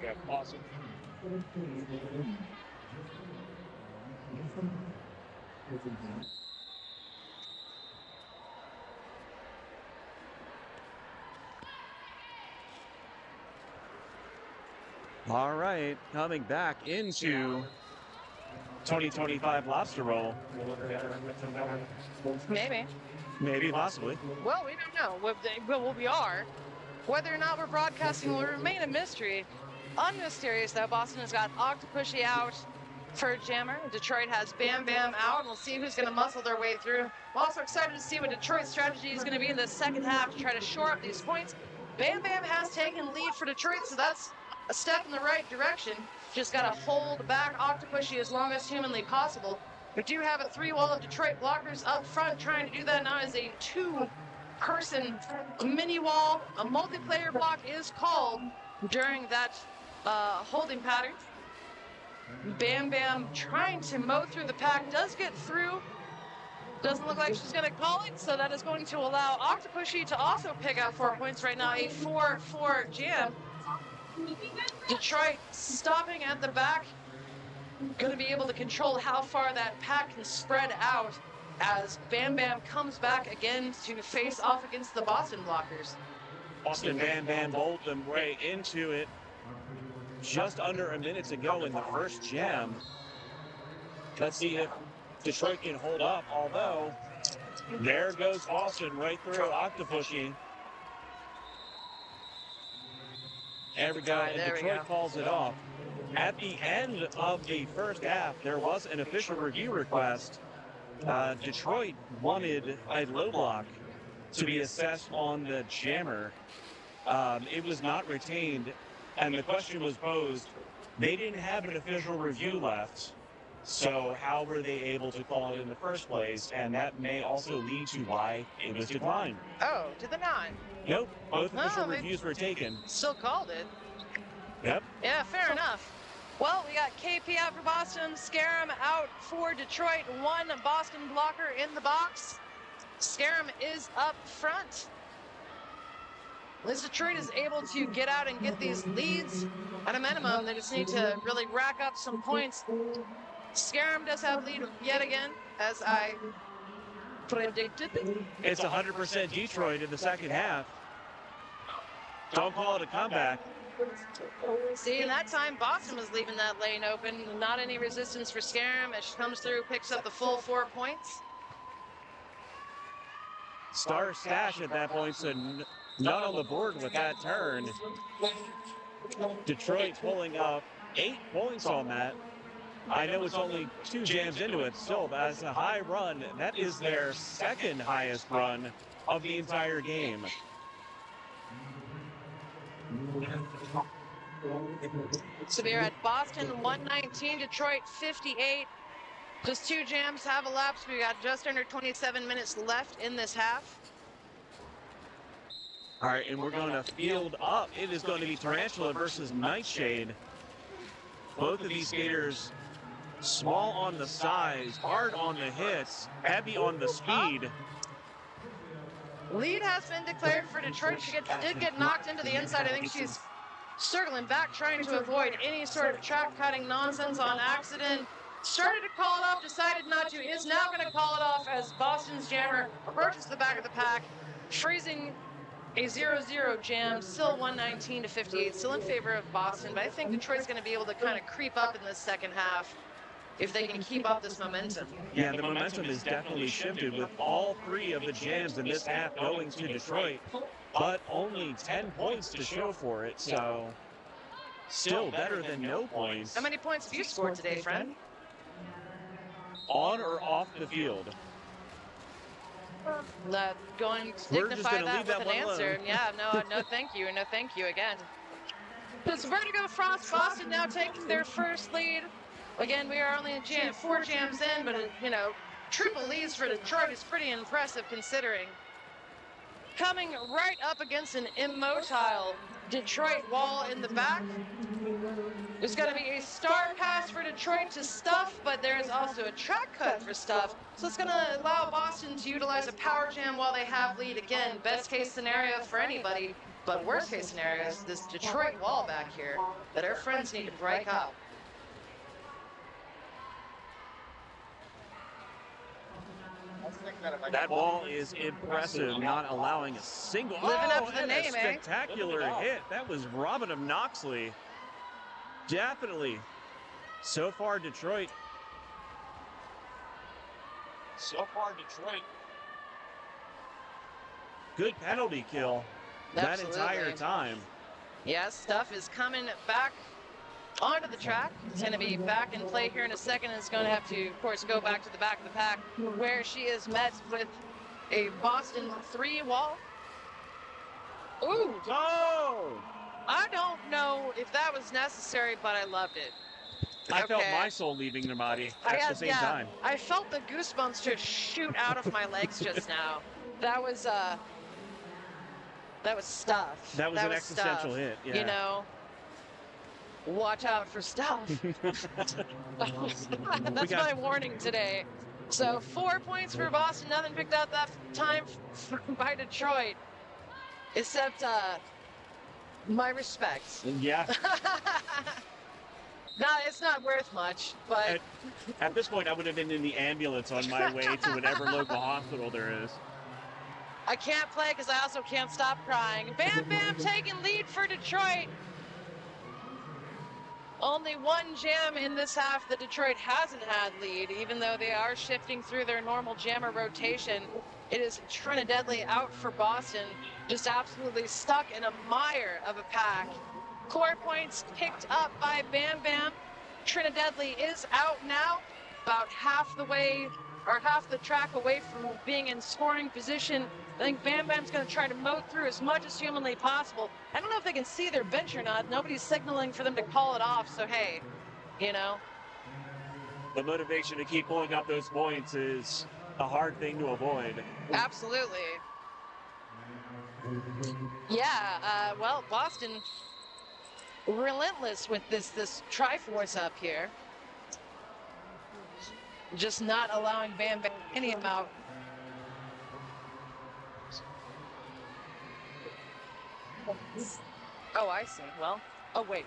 Yeah, awesome. All right, coming back into 2025 lobster roll. Maybe. Maybe, possibly. Well, we don't know. Well, we are. Whether or not we're broadcasting will remain a mystery. Unmysterious, though. Boston has got Octopussy out for Jammer. Detroit has Bam Bam out. We'll see who's going to muscle their way through. I'm also excited to see what Detroit's strategy is going to be in the second half to try to shore up these points. Bam Bam has taken lead for Detroit, so that's a step in the right direction. Just got to hold back Octopussy as long as humanly possible. We do have a 3-wall of Detroit blockers up front trying to do that now as a 2-person mini wall. A multiplayer block is called during that holding pattern. Bam Bam trying to mow through the pack, does get through. Doesn't look like she's going to call it, so that is going to allow Octopussy to also pick up 4 points right now. A 4-4 jam. Detroit stopping at the back. Going to be able to control how far that pack can spread out as Bam Bam comes back again to face off against the Boston blockers. Boston Bam Bam bowled them right into it just under a minute to go in the first jam. Let's see if Detroit can hold up, although there goes Boston right through Octopussy. There we go, and Detroit calls it off. At the end of the first half, there was an official review request. Detroit wanted a low block to be assessed on the jammer. It was not retained, and the question was posed. They didn't have an official review left, so how were they able to call it in the first place? And that may also lead to why it was declined. Oh, did they not? Nope, both official reviews were taken. Still called it. Yep. Yeah, fair enough. Well, we got KP out for Boston, Scarum out for Detroit, 1 Boston blocker in the box. Scarum is up front. As Detroit is able to get out and get these leads, at a minimum, they just need to really rack up some points. Scarum does have lead yet again, as I predicted. It's 100% Detroit in the second half. Don't call it a comeback. See, in that time, Boston was leaving that lane open. Not any resistance for Scarum as she comes through, picks up the full 4 points. Star stash at that point, so not on the board with that turn. Detroit pulling up 8 points on that. I know it's only 2 jams into it still, but as a high run, that is their second highest run of the entire game. So we're at Boston 119, Detroit 58. Just 2 jams have elapsed. We got just under 27 minutes left in this half. All right, and we're going to field up. It is going to be Tarantula versus Nightshade. Both of these skaters, small on the size, hard on the hits, heavy on the speed. Lead has been declared for Detroit. She did get knocked into the inside. I think she's circling back, trying to avoid any sort of track cutting nonsense on accident. Started to call it off, decided not to, is now going to call it off as Boston's jammer approaches the back of the pack, freezing a 0-0 jam, still 119 to 58, still in favor of Boston, but I think Detroit's going to be able to kind of creep up in this second half if they can keep up this momentum. Yeah, the momentum is definitely shifted with all 3 of the jams in this half going to Detroit, but only 10 points to show for it, so still better than no points. How many points have you scored today, friend? On or off the field? Going to We're just dignify gonna that leave with that an one answer. alone. Yeah, no thank you, no thank you again. It's Vertigo Frost. Boston now taking their first lead. Again, we are only 4 jams in, but triple leads for Detroit is pretty impressive considering coming right up against an immotile Detroit wall in the back. There's going to be a star pass for Detroit to Stuff, but there is also a track cut for Stuff. So it's going to allow Boston to utilize a power jam while they have lead. Again, best case scenario for anybody, but worst case scenario is this Detroit wall back here that our friends need to break up. That wall is impressive, not allowing a single. Living up to the and name, a eh? spectacular hit. That was Robin of Knoxley. Definitely. So far, Detroit. Good penalty kill that entire time. Yeah, Stuff is coming back onto the track. It's going to be back in play here in a second. It's going to have to, of course, go back to the back of the pack where she is met with a Boston 3 wall. Ooh. Oh! I don't know if that was necessary, but I loved it. I felt my soul leaving the body at the same time. I felt the goosebumps just shoot out of my legs just now. That was Stuff. That was an existential hit, yeah. You know, watch out for Stuff. That's my warning today. So 4 points for Boston. Nothing picked out that time by Detroit, except my respects. Yeah. No, it's not worth much, but at this point, I would have been in the ambulance on my way to whatever local hospital there is. I can't play because I also can't stop crying. Bam Bam taking lead for Detroit. Only one jam in this half that Detroit hasn't had lead, even though they are shifting through their normal jammer rotation. It is Trinidadly out for Boston, just absolutely stuck in a mire of a pack. Core points picked up by Bam Bam. Trinidadly is out now, about half the way, or half the track away from being in scoring position. I think Bam Bam's going to try to mow through as much as humanly possible. I don't know if they can see their bench or not. Nobody's signaling for them to call it off, so hey, you know. The motivation to keep pulling up those points is a hard thing to avoid. Absolutely. Yeah, well, Boston relentless with this Triforce up here. Just not allowing Bam Bam any amount. Oh, I see. Well, oh, wait.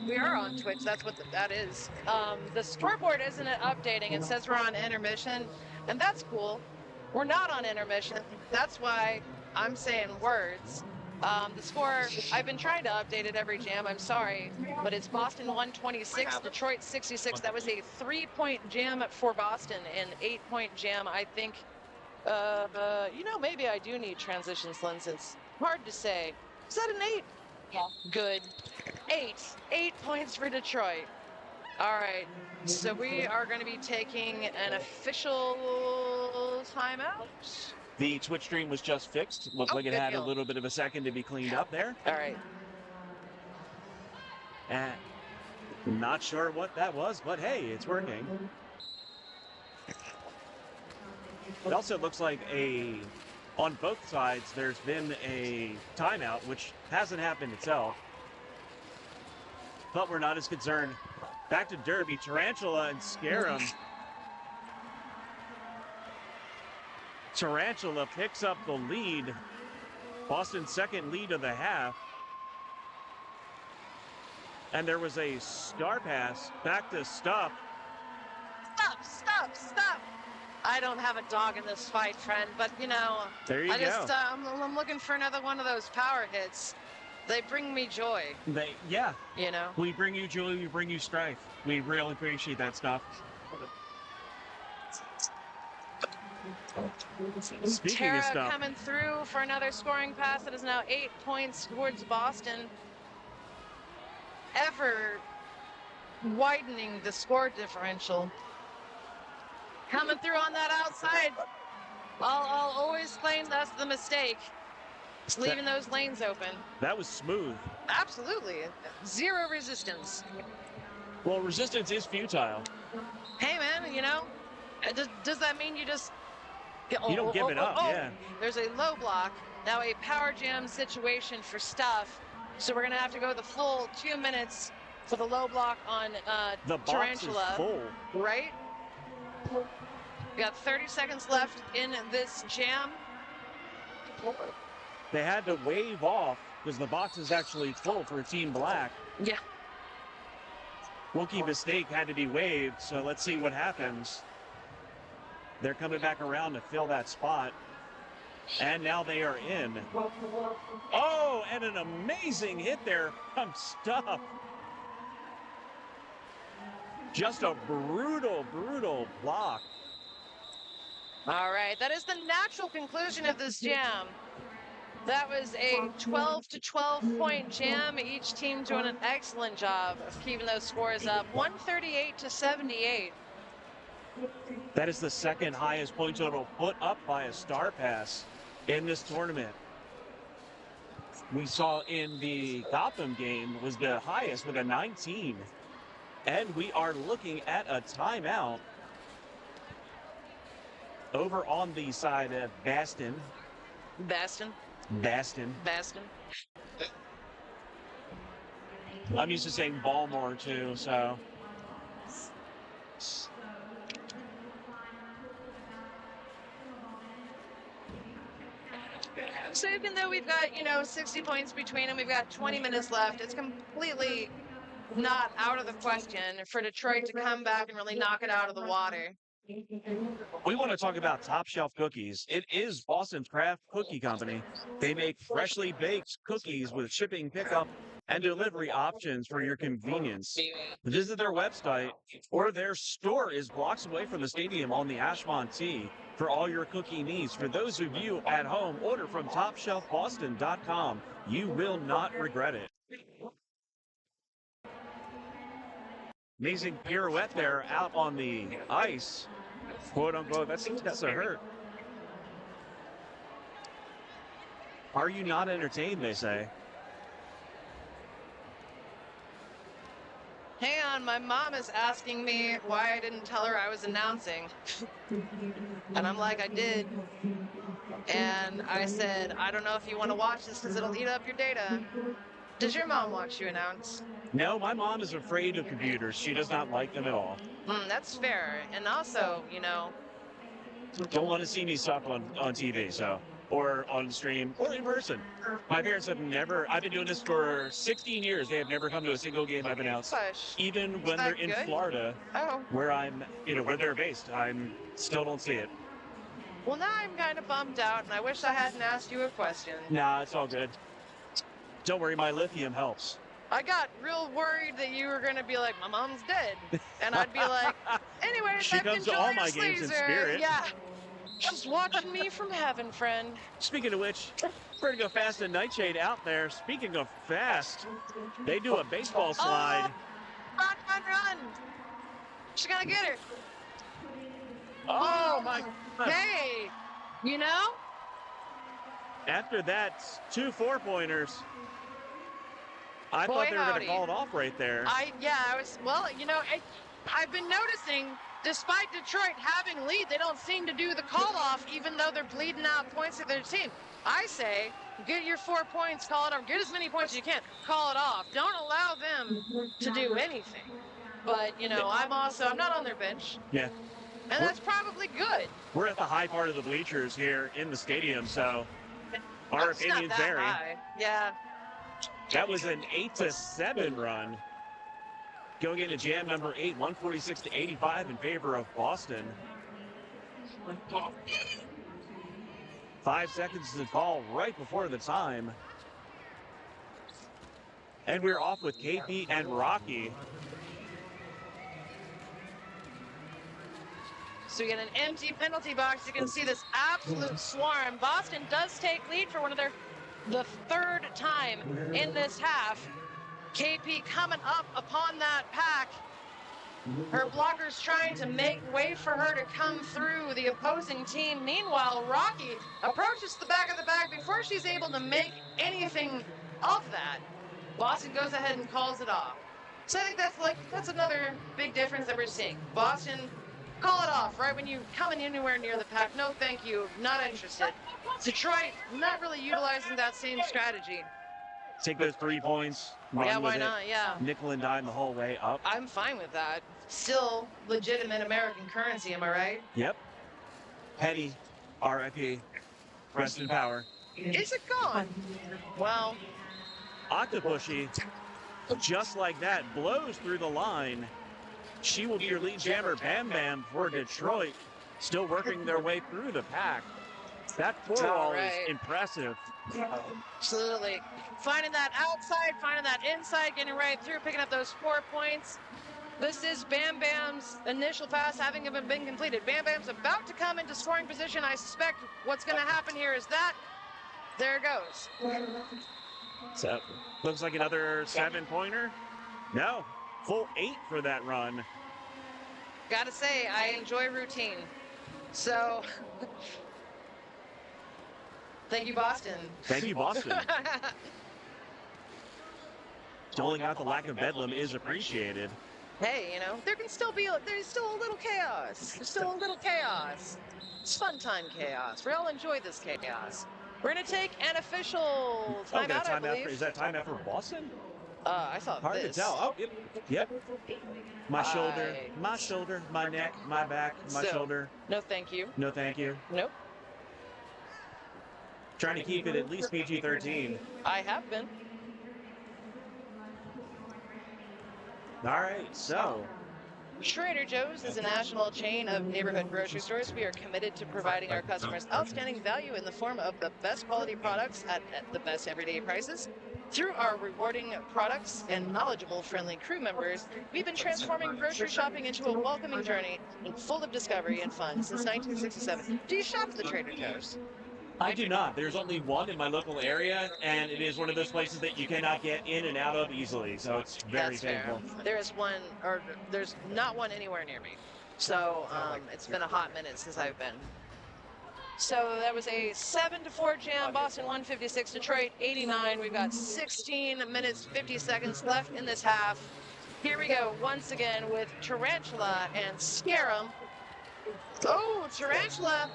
We are on Twitch. That's what that is. The scoreboard isn't updating. It says we're on intermission, and that's cool. We're not on intermission. That's why I'm saying words. The score, I've been trying to update it every jam. I'm sorry, but it's Boston 126, Detroit 66. That was a 3-point jam for Boston, and 8-point jam, I think. You know, maybe I do need transitions lenses. Hard to say. Is that an 8? Yeah. Good. 8 points for Detroit. All right, so we are going to be taking an official timeout. The Twitch stream was just fixed. Looked like it had a little bit of a second to be cleaned up there. All right. Not sure what that was, but hey, it's working. It also looks like on both sides, there's been a timeout, which hasn't happened itself. But we're not as concerned. Back to Derby, Tarantula and Scarum. Tarantula picks up the lead. Boston's second lead of the half. And there was a star pass back to Stuff. Stop. I don't have a dog in this fight, friend, but you know, there you go. I'm looking for another one of those power hits. They bring me joy. Yeah. You know? We bring you joy, we bring you strife. We really appreciate that stuff. Speaking Tara of stuff, coming through for another scoring pass. That is now 8 points towards Boston. Ever widening the score differential. Coming through on that outside. I'll always claim that's the mistake. It's leaving those lanes open. that was smooth. Absolutely. Zero resistance. Well, resistance is futile. Hey, man, you know, does that mean you just... You don't give it up, yeah. There's a low block. Now a power jam situation for Stuff. So we're going to have to go the full 2 minutes for the low block on The box Tarantula. is full. Right? We got 30 seconds left in this jam. They had to wave off because the box is actually full for Team Black. Yeah. Rookie mistake had to be waived, so let's see what happens. They're coming back around to fill that spot. And now they are in. Oh, and an amazing hit there from Stuff. Just a brutal, brutal block. All right, that is the natural conclusion of this jam. That was a 12 to 12 point jam. Each team doing an excellent job of keeping those scores up. 138 to 78. That is the second highest point total put up by a Star Pass in this tournament. We saw in the Gotham game was the highest with a 19. And we are looking at a timeout over on the side of Baston. Baston. I'm used to saying Baltimore too, so. So even though we've got, 60 points between them, we've got 20 minutes left. It's completely not out of the question for Detroit to come back and really knock it out of the water. We want to talk about Top Shelf Cookies. It is Boston's craft cookie company. They make freshly baked cookies with shipping, pickup, and delivery options for your convenience. Visit their website, or their store is blocks away from the stadium on the Ashmont Tee for all your cookie needs. For those of you at home, order from TopShelfBoston.com. You will not regret it. Amazing pirouette there out on the ice. Quote unquote, that's a hurt. Are you not entertained, they say? Hang on, my mom is asking me why I didn't tell her I was announcing. And I'm like, I did. And I said, I don't know if you want to watch this because it'll eat up your data. Does your mom watch you announce? No, my mom is afraid of computers. She does not like them at all. That's fair. And also, don't want to see me suck on TV, so, or on stream, or in person. My parents have never, I've been doing this for 16 years. They have never come to a single game I've announced. Even when they're in Florida, where I'm, where they're based, I'm still don't see it. Well, now I'm kind of bummed out, and I wish I hadn't asked you a question. Nah, it's all good. Don't worry, my lithium helps. I got real worried that you were going to be like, my mom's dead. And I'd be like, anyways, she comes to all my games in spirit. Yeah. She's watching me from heaven, friend. Speaking of which, we're going to go Fast and Nightshade out there. Speaking of fast, they do a baseball slide. Run. She's going to get her. Oh, my God. Hey, After that, 2 4-pointers. I thought they were going to call it off right there. I've been noticing, despite Detroit having lead, they don't seem to do the call off, even though they're bleeding out points to their team. I say, get your 4 points, call it off. Get as many points as you can, call it off. Don't allow them to do anything. But, I'm not on their bench. Yeah. And that's probably good. We're at the high part of the bleachers here in the stadium, so our opinions vary. Yeah. That was an 8-7 run. Going into jam number 8, 146 to 85 in favor of Boston. 5 seconds to call right before the time. And we're off with KP and Rocky. So we get an empty penalty box. You can see this absolute swarm. Boston does take lead for the third time in this half. KP coming up upon that pack. Her blockers trying to make way for her to come through the opposing team. Meanwhile, Rocky approaches the back of the bag before she's able to make anything of that. Boston goes ahead and calls it off. So I think that's another big difference that we're seeing. Boston, call it off right when you coming anywhere near the pack. No, thank you, not interested. Detroit, not really utilizing that same strategy. Take those 3 points, run Yeah, with why it, not? Yeah, nickel and dime the whole way up. I'm fine with that. Still legitimate American currency, am I right? Yep. Penny, RIP, rest in power. Is it gone? Well, Octopushy, just like that, blows through the line. She will be your lead jammer, Bam Bam, for Detroit. Still working their way through the pack. That 4-wall is impressive. absolutely. Finding that outside, finding that inside, getting right through, picking up those 4 points. This is Bam Bam's initial pass having even been completed. Bam Bam's about to come into scoring position. I suspect what's going to happen here is that there it goes. So, looks like another 7-pointer. No, full 8 for that run. Gotta say, I enjoy routine. So, thank you, Boston. Thank you, Boston. Doling out the lack of bedlam is appreciated. Hey, you know, there's still a little chaos. There's still a little chaos. It's fun time chaos. We all enjoy this chaos. We're going to take an official timeout, I believe. Is that timeout for Boston? I thought Hard this. to tell. Oh, yep. My shoulder, my neck, my back, my shoulder. No, thank you. No, thank you. Nope. Trying to keep it at least PG-13. I have been. All right, so. Trader Joe's is a national chain of neighborhood grocery stores. We are committed to providing our customers outstanding value in the form of the best quality products at the best everyday prices. Through our rewarding products and knowledgeable, friendly crew members, we've been transforming grocery shopping into a welcoming journey full of discovery and fun since 1967. Do you shop at the Trader Joe's? I do not. There's only one in my local area, and it is one of those places that you cannot get in and out of easily, so it's very painful. There is one, or there's not one anywhere near me. So it's been a hot minute since I've been. So that was a 7-4 jam, Boston 156, Detroit 89. We've got 16 minutes, 50 seconds left in this half. Here we go once again with Tarantula and Scarum. Oh, Tarantula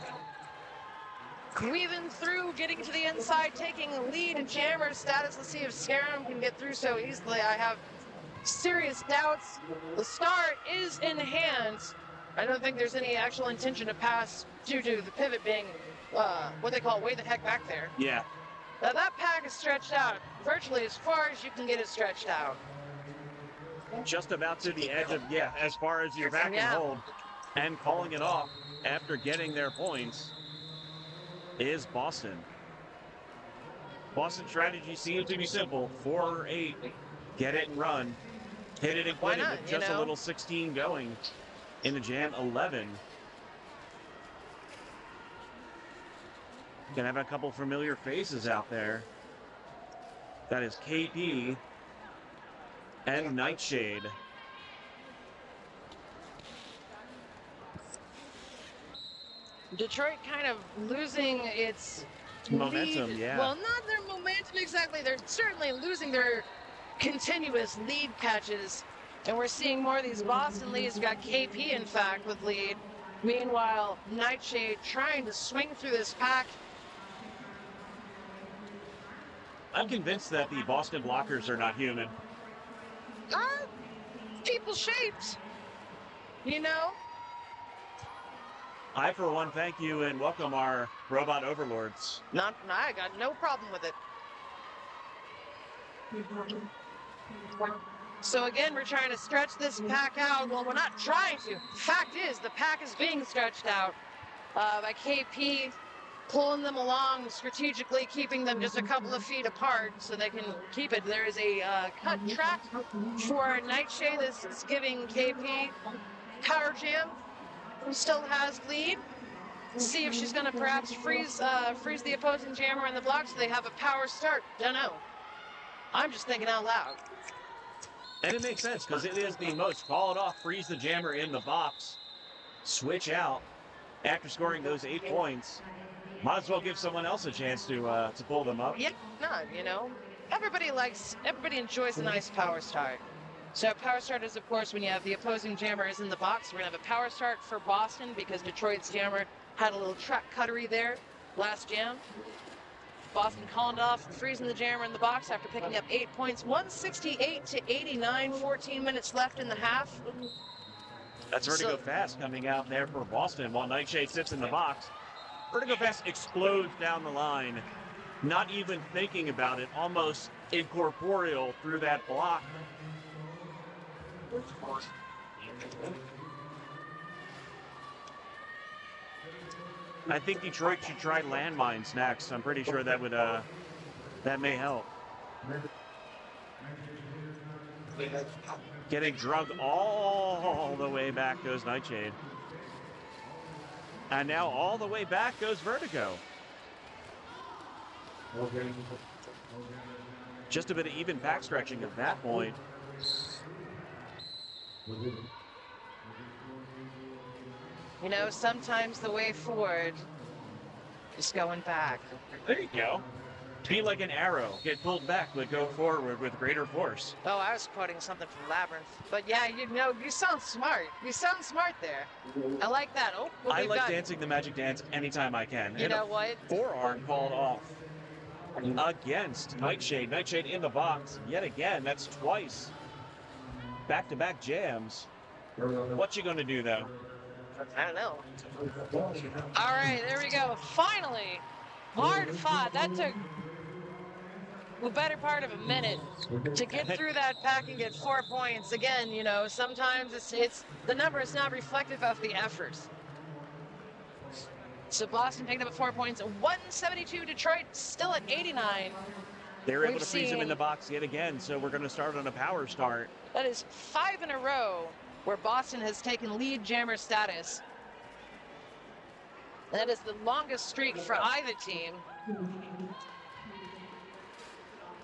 weaving through, getting to the inside, taking lead jammer status. Let's see if Scarum can get through so easily. I have serious doubts. The start is in hand. I don't think there's any actual intention to pass due to the pivot being what they call way the heck back there. Yeah. Now that pack is stretched out virtually as far as you can get it stretched out. Just about to the edge of, as far as your back can hold. And calling it off after getting their points is Boston. Boston's strategy seems to be simple. 4 or 8, get it and run. Hit it and quit it with just a little 16 going in the jam 11. Gonna have a couple familiar faces out there. That is KP and Nightshade. Detroit kind of losing its momentum, lead. Well, not their momentum exactly. They're certainly losing their continuous lead catches. And we're seeing more of these Boston leads. We've got KP, in fact, with lead. Meanwhile, Nightshade trying to swing through this pack. I'm convinced that the Boston blockers are not human. People shaped, you know? I, for one, thank you and welcome our robot overlords. I got no problem with it. So again, we're trying to stretch this pack out. Well, we're not trying to. Fact is, the pack is being stretched out by KP, pulling them along strategically, keeping them just a couple of feet apart so they can keep it. There is a cut track for Nightshade. This is giving KP power jam. Who still has lead. See if she's going to perhaps freeze the opposing jammer in the block so they have a power start. Don't know. I'm just thinking out loud. And it makes sense because it is the most call it off, freeze the jammer in the box, switch out after scoring those 8 points. Might as well give someone else a chance to pull them up. Yeah, not, you know. Everybody enjoys a nice power start. So power start is, of course, when you have the opposing jammer is in the box. We're going to have a power start for Boston because Detroit's jammer had a little track cuttery there last jam. Boston calling it off, freezing the jammer in the box after picking up 8 points, 168 to 89, 14 minutes left in the half. That's Vertigo Fast coming out there for Boston while Nightshade sits in the box. Vertigo Fast explodes down the line, not even thinking about it, almost incorporeal through that block. I think Detroit should try landmines next. I'm pretty sure that would that may help. Getting drugged all the way back goes Nightshade. And now all the way back goes Vertigo. Just a bit of even back stretching at that point. You know, sometimes the way forward is going back. There you go. Be like an arrow. Get pulled back, but go forward with greater force. Oh, I was quoting something from Labyrinth. But yeah, you know, you sound smart. You sound smart there. I like that. Oh, I like dancing the magic dance anytime I can. You know what? Forearm called off against Nightshade. Nightshade in the box yet again. That's twice. Back-to-back jams. What you gonna do though? I don't know. All right, there we go. Finally, hard fought. That took the better part of a minute to get through that pack and get 4 points. Again, you know, sometimes it's the number is not reflective of the effort. So Boston picked up at 4 points, 172. Detroit still at 89. They were able to freeze him in the box yet again, so we're going to start on a power start. That is 5 in a row where Boston has taken lead jammer status. And that is the longest streak for either team. We're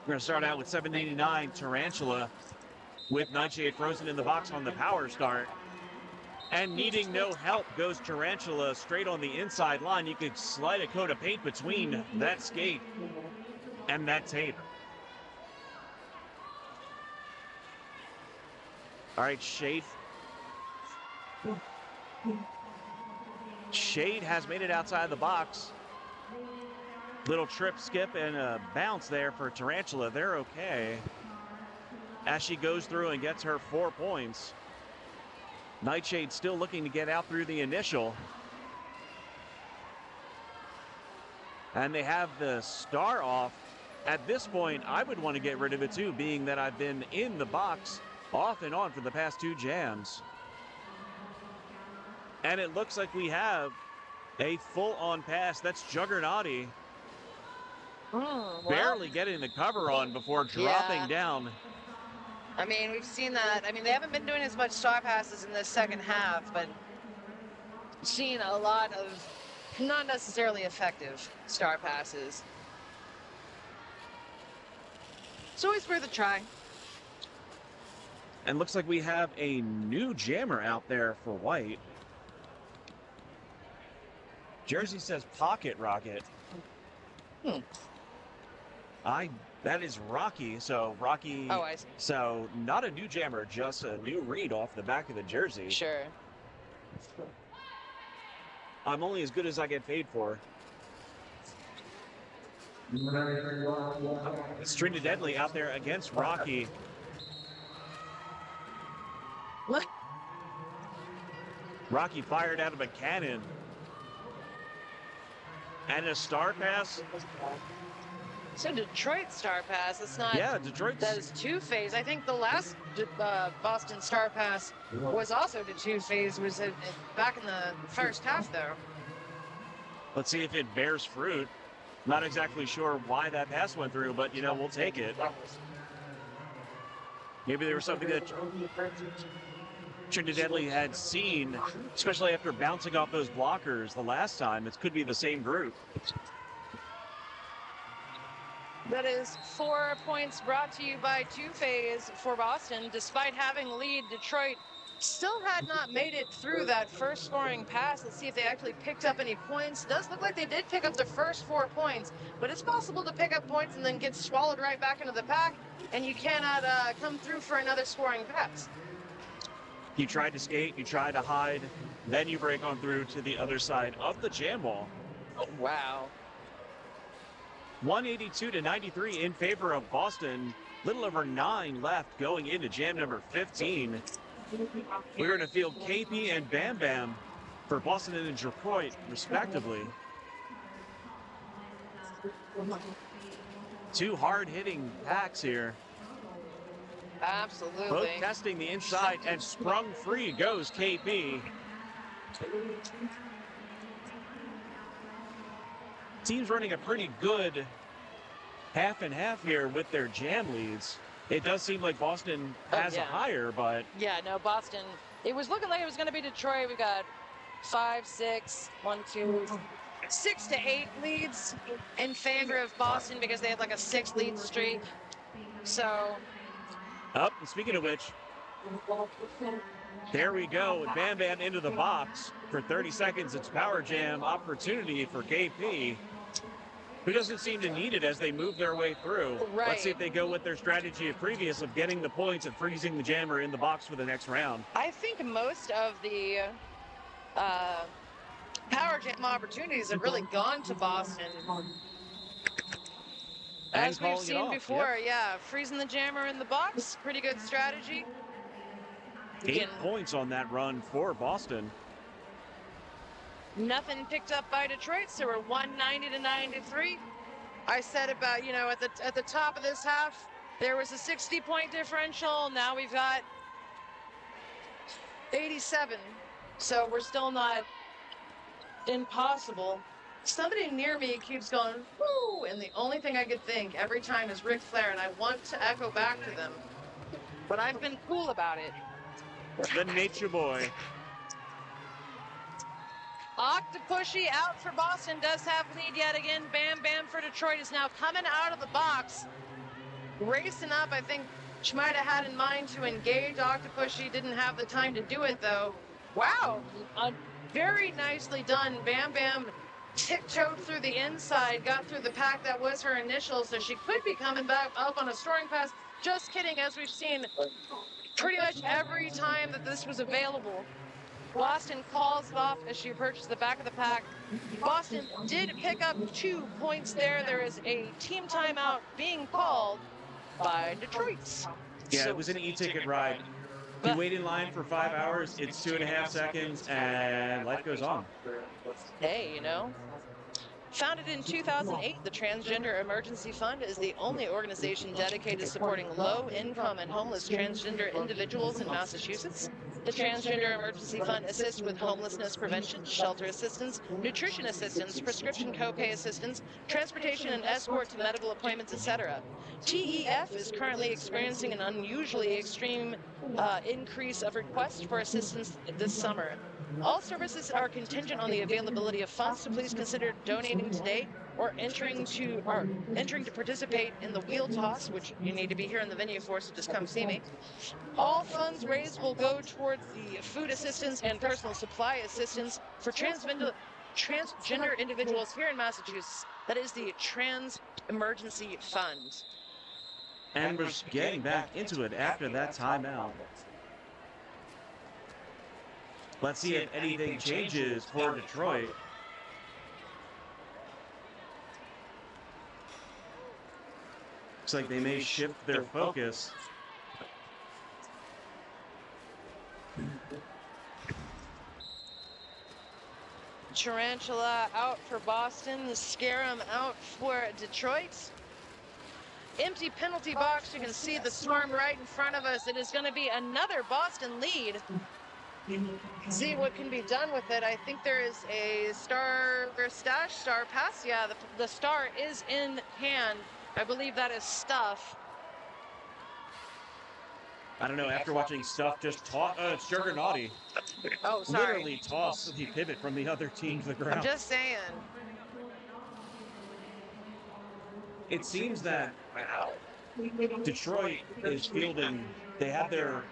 going to start out with 789 Tarantula with Nightshade frozen in the box on the power start. And needing no help goes Tarantula straight on the inside line. You could slide a coat of paint between that skate and that tape. All right, Shade. Shade has made it outside the box. Little trip, skip, and a bounce there for Tarantula. They're okay. As she goes through and gets her 4 points. Nightshade still looking to get out through the initial. And they have the star off. At this point, I would want to get rid of it too, being that I've been in the box off and on for the past 2 jams. And it looks like we have a full-on pass. That's Juggernauty. Barely getting the cover on before dropping down. I mean, we've seen that. I mean, they haven't been doing as much star passes in the second half, but seen a lot of not necessarily effective star passes. It's always worth a try. And looks like we have a new jammer out there for white. Jersey says Pocket Rocket. That is Rocky. So Rocky. Oh, I see. So not a new jammer, just a new read off the back of the jersey. Sure. I'm only as good as I get paid for. String to Deadly out there against Rocky. What? Rocky fired out of a cannon. And a star pass. So Detroit star pass. It's not. Yeah, Detroit's. That is two-phase. I think the last Boston star pass was also to two-phase. Was back in the first half, though. Let's see if it bears fruit. Not exactly sure why that pass went through, but you know, we'll take it. Maybe there was something that Trinidad Deadly had seen, especially after bouncing off those blockers the last time. It could be the same group. That is 4 points brought to you by two-phase for Boston. Despite having lead, Detroit still had not made it through that first scoring pass. Let's see if they actually picked up any points. It does look like they did pick up the first 4 points, but it's possible to pick up points and then get swallowed right back into the pack, and you cannot come through for another scoring pass. You tried to skate, you tried to hide, then you break on through to the other side of the jam wall. Wow. 182 to 93 in favor of Boston. Little over 9 left going into jam number 15. We're going to field KP and Bam Bam for Boston and Detroit, respectively. Two hard-hitting packs here. Absolutely. Both testing the inside, and sprung free goes KP. Team's running a pretty good half and half here with their jam leads. It does seem like Boston has a higher, but... Yeah, no, Boston. It was looking like it was going to be Detroit. We got 5, 6, 1, 2, 6 to 8 leads in favor of Boston because they had like a 6 lead streak. So... Up, and speaking of which, there we go. Bam Bam into the box for 30 seconds. It's power jam opportunity for KP, who doesn't seem to need it as they move their way through. Right. Let's see if they go with their strategy of previous of getting the points and freezing the jammer in the box for the next round. I think most of the power jam opportunities have really gone to Boston. As we've seen before, yeah, freezing the jammer in the box, pretty good strategy. 8 points on that run for Boston. Nothing picked up by Detroit, so we're 190 to 93. I said about, you know, at the top of this half, there was a 60-point differential. Now we've got 87, so we're still not impossible. Somebody near me keeps going, woo, and the only thing I could think every time is Ric Flair, and I want to echo back to them, but I've been cool about it. The Nature Boy. Octopushy out for Boston, does have lead yet again. Bam Bam for Detroit is now coming out of the box, racing up. I think she might have had in mind to engage Octopushy, didn't have the time to do it though. Wow, very nicely done. Bam Bam tiptoed through the inside, got through the pack that was her initial, so she could be coming back up on a scoring pass. Just kidding, as we've seen pretty much every time that this was available. Boston calls it off as she approaches the back of the pack. Boston did pick up 2 points there. There is a team timeout being called by Detroit. Yeah, it was an e-ticket ride. You wait in line for 5 hours, it's 2.5 seconds, and life goes on. Hey, you know. Founded in 2008, the Transgender Emergency Fund is the only organization dedicated to supporting low-income and homeless transgender individuals in Massachusetts. The Transgender Emergency Fund assists with homelessness prevention, shelter assistance, nutrition assistance, prescription copay assistance, transportation and escort to medical appointments, etc. TEF is currently experiencing an unusually extreme increase of requests for assistance this summer. All services are contingent on the availability of funds, so please consider donating today or entering to participate in the wheel toss, which you need to be here in the venue for, so just come see me. All funds raised will go towards the food assistance and personal supply assistance for transgender individuals here in Massachusetts. That is the Trans Emergency Fund. And we're getting back into it after that timeout. Let's see if anything changes for Detroit. Looks like they may shift their focus. Tarantula out for Boston, Scarum out for Detroit. Empty penalty box, you can see the storm right in front of us. It is going to be another Boston lead. See what can be done with it. I think there is a star pass. Yeah, the star is in hand. I believe that is Stuff. I don't know, after watching Stuff just toss, it's Juggernaut. Oh, sorry. Literally toss the pivot from the other team to the ground. I'm just saying. It seems that Detroit is fielding they have their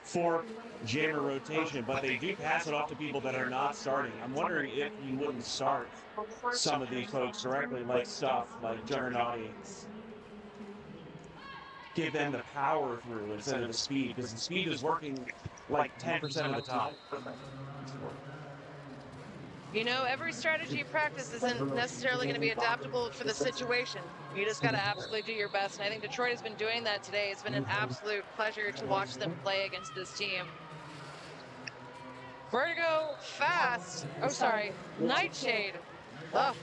4 jammer rotation, but they do pass it off to people that are not starting. I'm wondering if you wouldn't start some of these folks directly, like Stuff, like Juggernauty. Give them the power through instead of the speed, because the speed is working like 10% of the time. You know, every strategy you practice isn't necessarily going to be adaptable for the situation. You just got to absolutely do your best. And I think Detroit has been doing that today. It's been an absolute pleasure to watch them play against this team. Vertigo fast. Oh, sorry. Nightshade. Oh,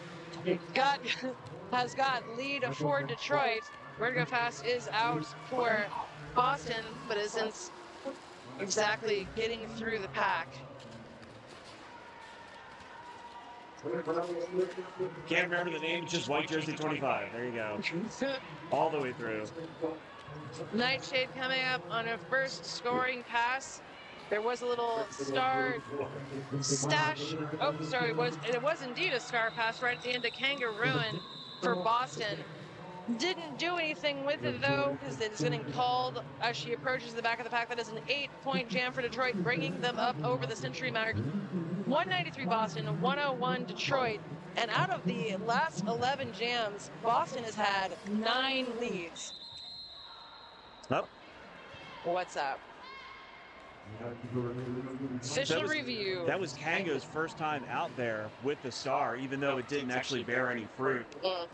has got lead for Detroit. Vertigo fast is out for Boston, but isn't exactly getting through the pack. Can't remember the name, just white jersey 25. There you go. All the way through. Nightshade coming up on a first scoring pass. There was a little star stash. Oh, sorry, it was indeed a star pass right into Kangarooin for Boston. Didn't do anything with it though, because it's getting called as she approaches the back of the pack. That is an 8-point jam for Detroit, bringing them up over the century mark. 193 Boston, 101 Detroit. And out of the last 11 jams, Boston has had 9 leads. Oh. What's up? Official review. That was Kango's first time out there with the star, even though it didn't actually bear any fruit. I'd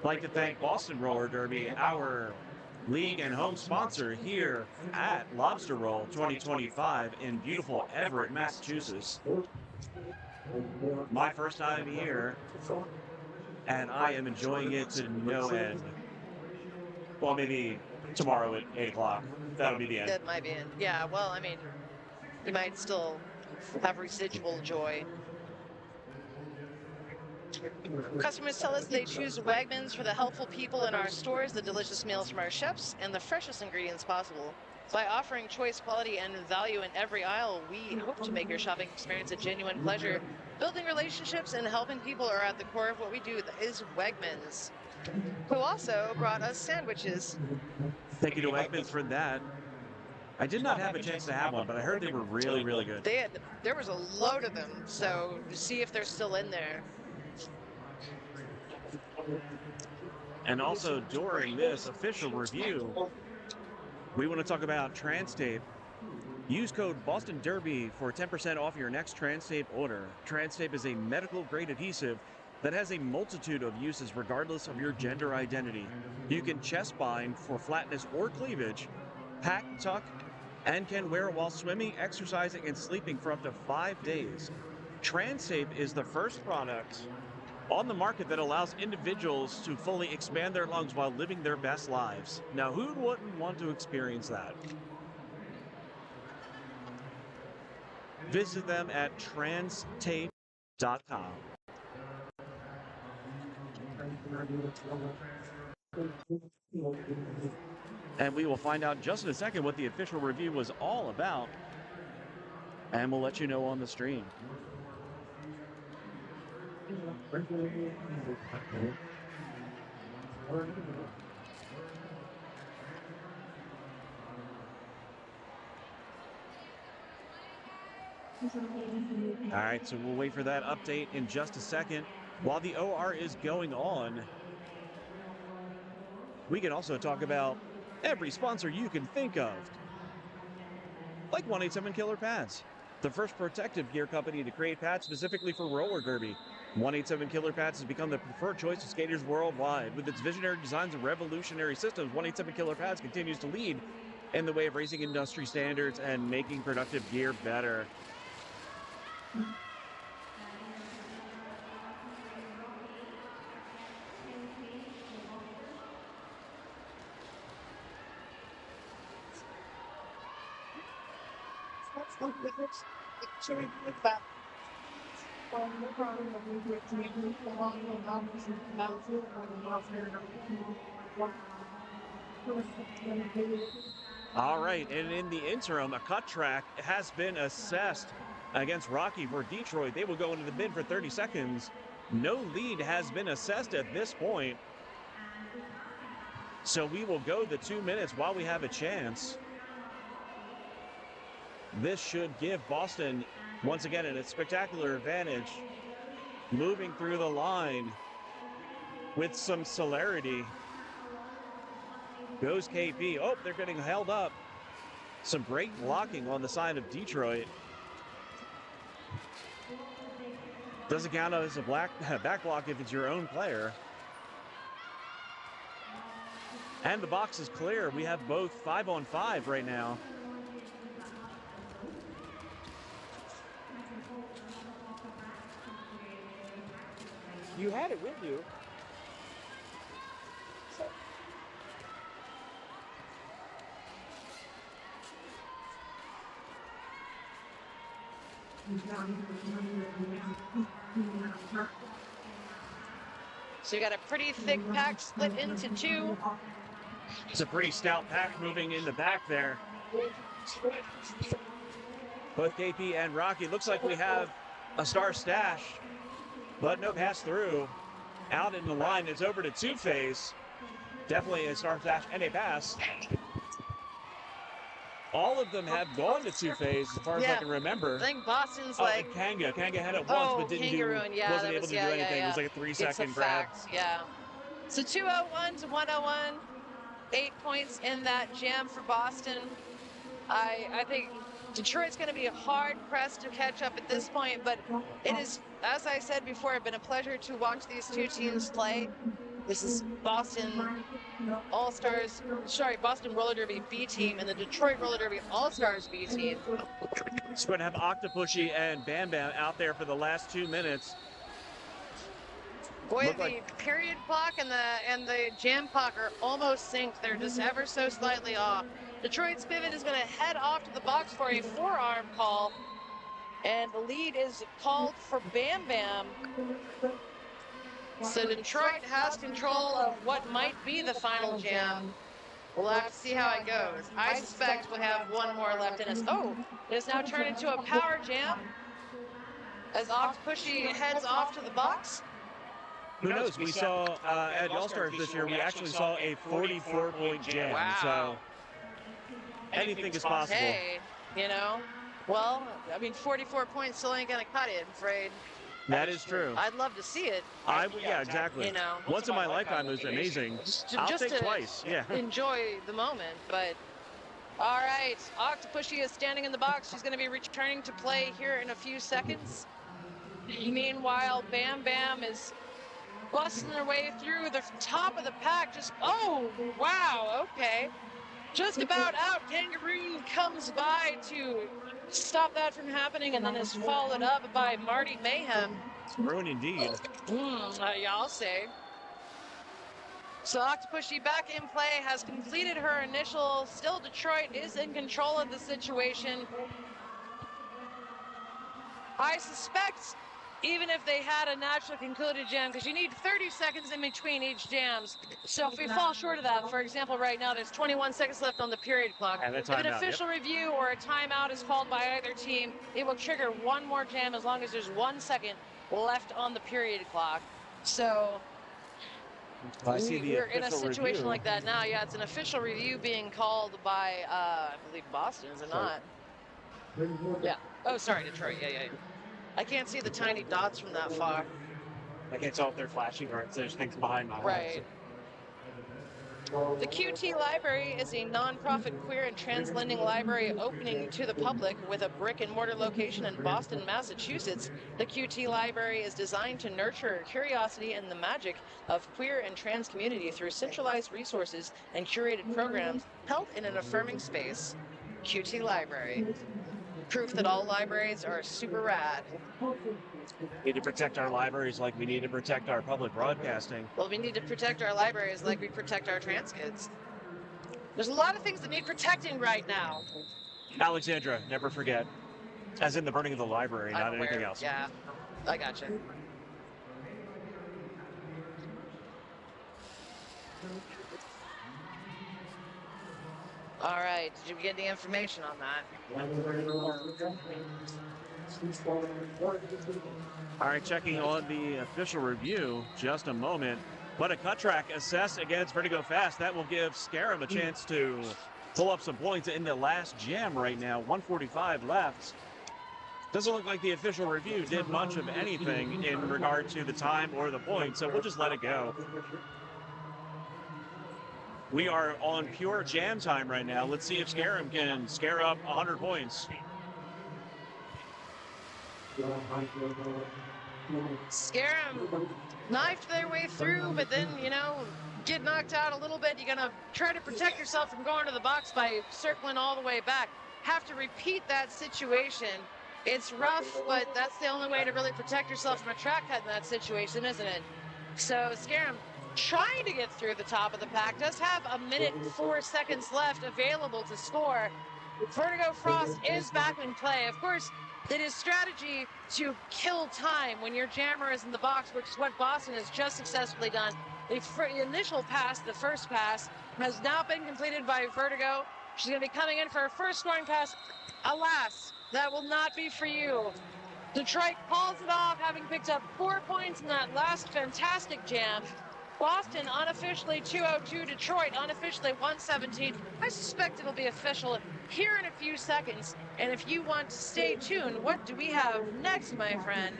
like to thank Boston Roller Derby, our league and home sponsor here at Lobster Roll 2025 in beautiful Everett, Massachusetts. My first time here, and I am enjoying it to no end. Well, maybe tomorrow at 8 o'clock. That'll be the end. That might be it. Yeah, well, I mean, you might still have residual joy. Customers tell us they choose Wegmans for the helpful people in our stores, the delicious meals from our chefs, and the freshest ingredients possible. By offering choice, quality, and value in every aisle, we hope to make your shopping experience a genuine pleasure. Building relationships and helping people are at the core of what we do. That is Wegmans, who also brought us sandwiches. Thank you to Wegmans for that. I did not have a chance to have one, but I heard they were really, really good. There was a load of them, so see if they're still in there. And also during this official review, we want to talk about TransTape. Use code Boston Derby for 10% off your next TransTape order. TransTape is a medical grade adhesive that has a multitude of uses regardless of your gender identity. You can chest bind for flatness or cleavage, pack, tuck, and can wear it while swimming, exercising, and sleeping for up to 5 days. TransTape is the first product on the market that allows individuals to fully expand their lungs while living their best lives. Now, who wouldn't want to experience that? Visit them at transtape.com. And we will find out just in a second what the official review was all about. And we'll let you know on the stream. All right, so we'll wait for that update in just a second. While the OR is going on, we can also talk about every sponsor you can think of, like 187 Killer Pads, the first protective gear company to create pads specifically for roller derby. 187 Killer Pads has become the preferred choice of skaters worldwide. With its visionary designs and revolutionary systems, 187 Killer Pads continues to lead in the way of raising industry standards and making productive gear better. All right, and in the interim, a cut track has been assessed against Rocky for Detroit. They will go into the bid for 30 seconds. No lead has been assessed at this point. So we will go the 2 minutes while we have a chance. This should give Boston, once again, a spectacular advantage. Moving through the line with some celerity. Goes KP. Oh, they're getting held up. Some great blocking on the side of Detroit. Doesn't count as a back block if it's your own player. And the box is clear. We have both 5-on-5 right now. You had it with you. So you got a pretty thick pack split into two. It's a pretty stout pack moving in the back there. Both KP and Rocky. Looks like we have a star stash, but no pass through. Out in the line, it's over to Two-Face. Definitely a star stash and a pass. All of them have gone to Two-Face as far as I can remember. I think Boston's like Kanga. Kanga had it once, but wasn't able to do anything. It was like a 3-second grab. Yeah. So 201 to 101. 8 points in that jam for Boston. I think Detroit's going to be hard pressed to catch up at this point, but it is, as I said before, been a pleasure to watch these two teams play. This is Boston All-Stars, Boston Roller Derby B team and the Detroit Roller Derby All-Stars B team. It's going to have Octopussy and Bam Bam out there for the last 2 minutes. Boy, the period clock and the jam clock are almost synced. They're just ever so slightly off. Detroit's pivot is going to head off to the box for a forearm call, and the lead is called for Bam Bam. So Detroit has control of what might be the final jam. We'll have to see how it goes. I suspect we'll have one more left in us. Oh, it has now turned into a power jam as Octopussy heads off to the box. Who knows? We saw at All-Stars this year, we actually saw a 44-point jam. Wow. So anything is possible. Hey, you know, well, I mean, 44 points still ain't going to cut it, I'm afraid. That is true. I'd love to see it. Yeah, exactly. You know, once in my lifetime it was amazing. I'll just take to twice. Yeah. enjoy the moment, but all right. Octopussy is standing in the box. She's going to be returning to play here in a few seconds. Meanwhile, Bam Bam is busting their way through the top of the pack. Oh, wow, okay. Just about out. Kangaroo comes by to stop that from happening, and then is followed up by Marty Mayhem. Ruin indeed. Y'all say. So Octopussy back in play, has completed her initial. Still, Detroit is in control of the situation. I suspect, even if they had a naturally concluded jam, because you need 30 seconds in between each jams. So if we fall short of that, for example, right now there's 21 seconds left on the period clock. And if an official review or a timeout is called by either team, it will trigger one more jam as long as there's 1 second left on the period clock. So we're in a situation like that now. Yeah, it's an official review being called by, I believe, Boston, is it not? Yeah. Oh, sorry, Detroit. Yeah. I can't see the tiny dots from that far. I can't tell if they're flashing or if there's things behind my Right. The QT Library is a nonprofit queer and trans lending library opening to the public with a brick and mortar location in Boston, Massachusetts. The QT Library is designed to nurture curiosity and the magic of queer and trans community through centralized resources and curated programs held in an affirming space. QT Library. Proof that all libraries are super rad. We need to protect our libraries like we need to protect our public broadcasting. Well, we need to protect our libraries like we protect our trans kids. There's a lot of things that need protecting right now. Alexandra, never forget. As in the burning of the library, not anything else. Yeah, I gotcha. All right, did you get the information on that? All right, checking on the official review, just a moment. But a cut track assessed against Vertigo Fast. That will give Scarum a chance to pull up some points in the last jam right now. 1:45 left. Doesn't look like the official review did much of anything in regard to the time or the points, so we'll just let it go. We are on pure jam time right now. Let's see if Scarum can scare up 100 points. Scarum knifed their way through, but then, get knocked out a little bit. You're going to try to protect yourself from going to the box by circling all the way back. Have to repeat that situation. It's rough, but that's the only way to really protect yourself from a track cut in that situation, isn't it? So Scarum trying to get through the top of the pack, does have 1 minute and 4 seconds left available to score. Vertigo Frost is back in play. Of course, it is strategy to kill time when your jammer is in the box, which is what Boston has just successfully done. The initial pass, the first pass, has now been completed by Vertigo. She's going to be coming in for her first scoring pass. Alas, that will not be for you. Detroit calls it off, having picked up 4 points in that last fantastic jam. Boston unofficially 202, Detroit unofficially 117. I suspect it'll be official here in a few seconds. And if you want to stay tuned, what do we have next, my friend?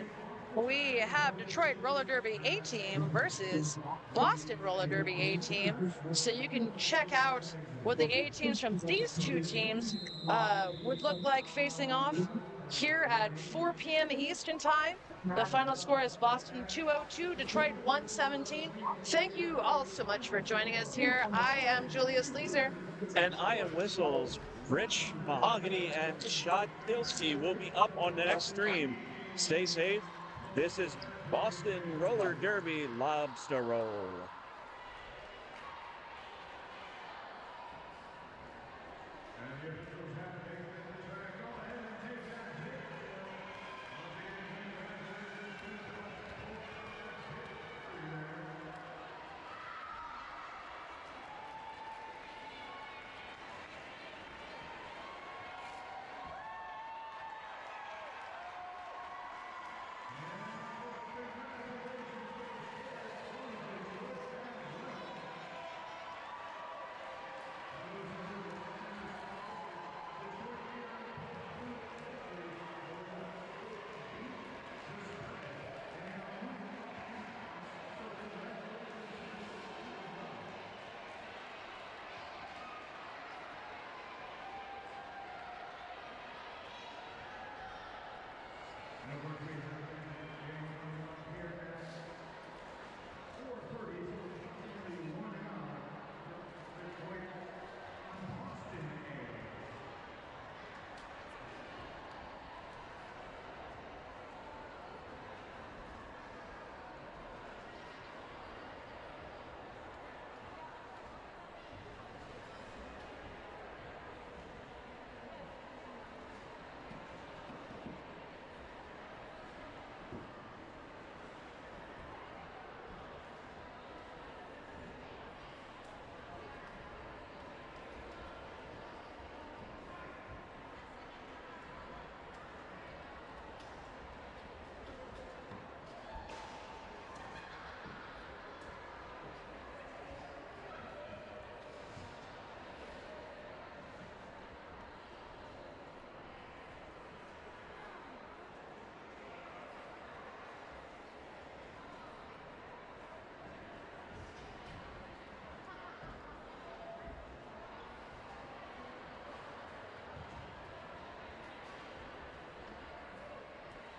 We have Detroit Roller Derby A-Team versus Boston Roller Derby A-Team. So you can check out what the A-Teams from these two teams would look like facing off here at 4 p.m. Eastern Time. The final score is Boston 202, Detroit 117. Thank you all so much for joining us here. I am Julius Leeser. And I am Whistles. Rich, Mahogany, and Shot Tilsky will be up on the next stream. Stay safe. This is Boston Roller Derby Lobster Roll.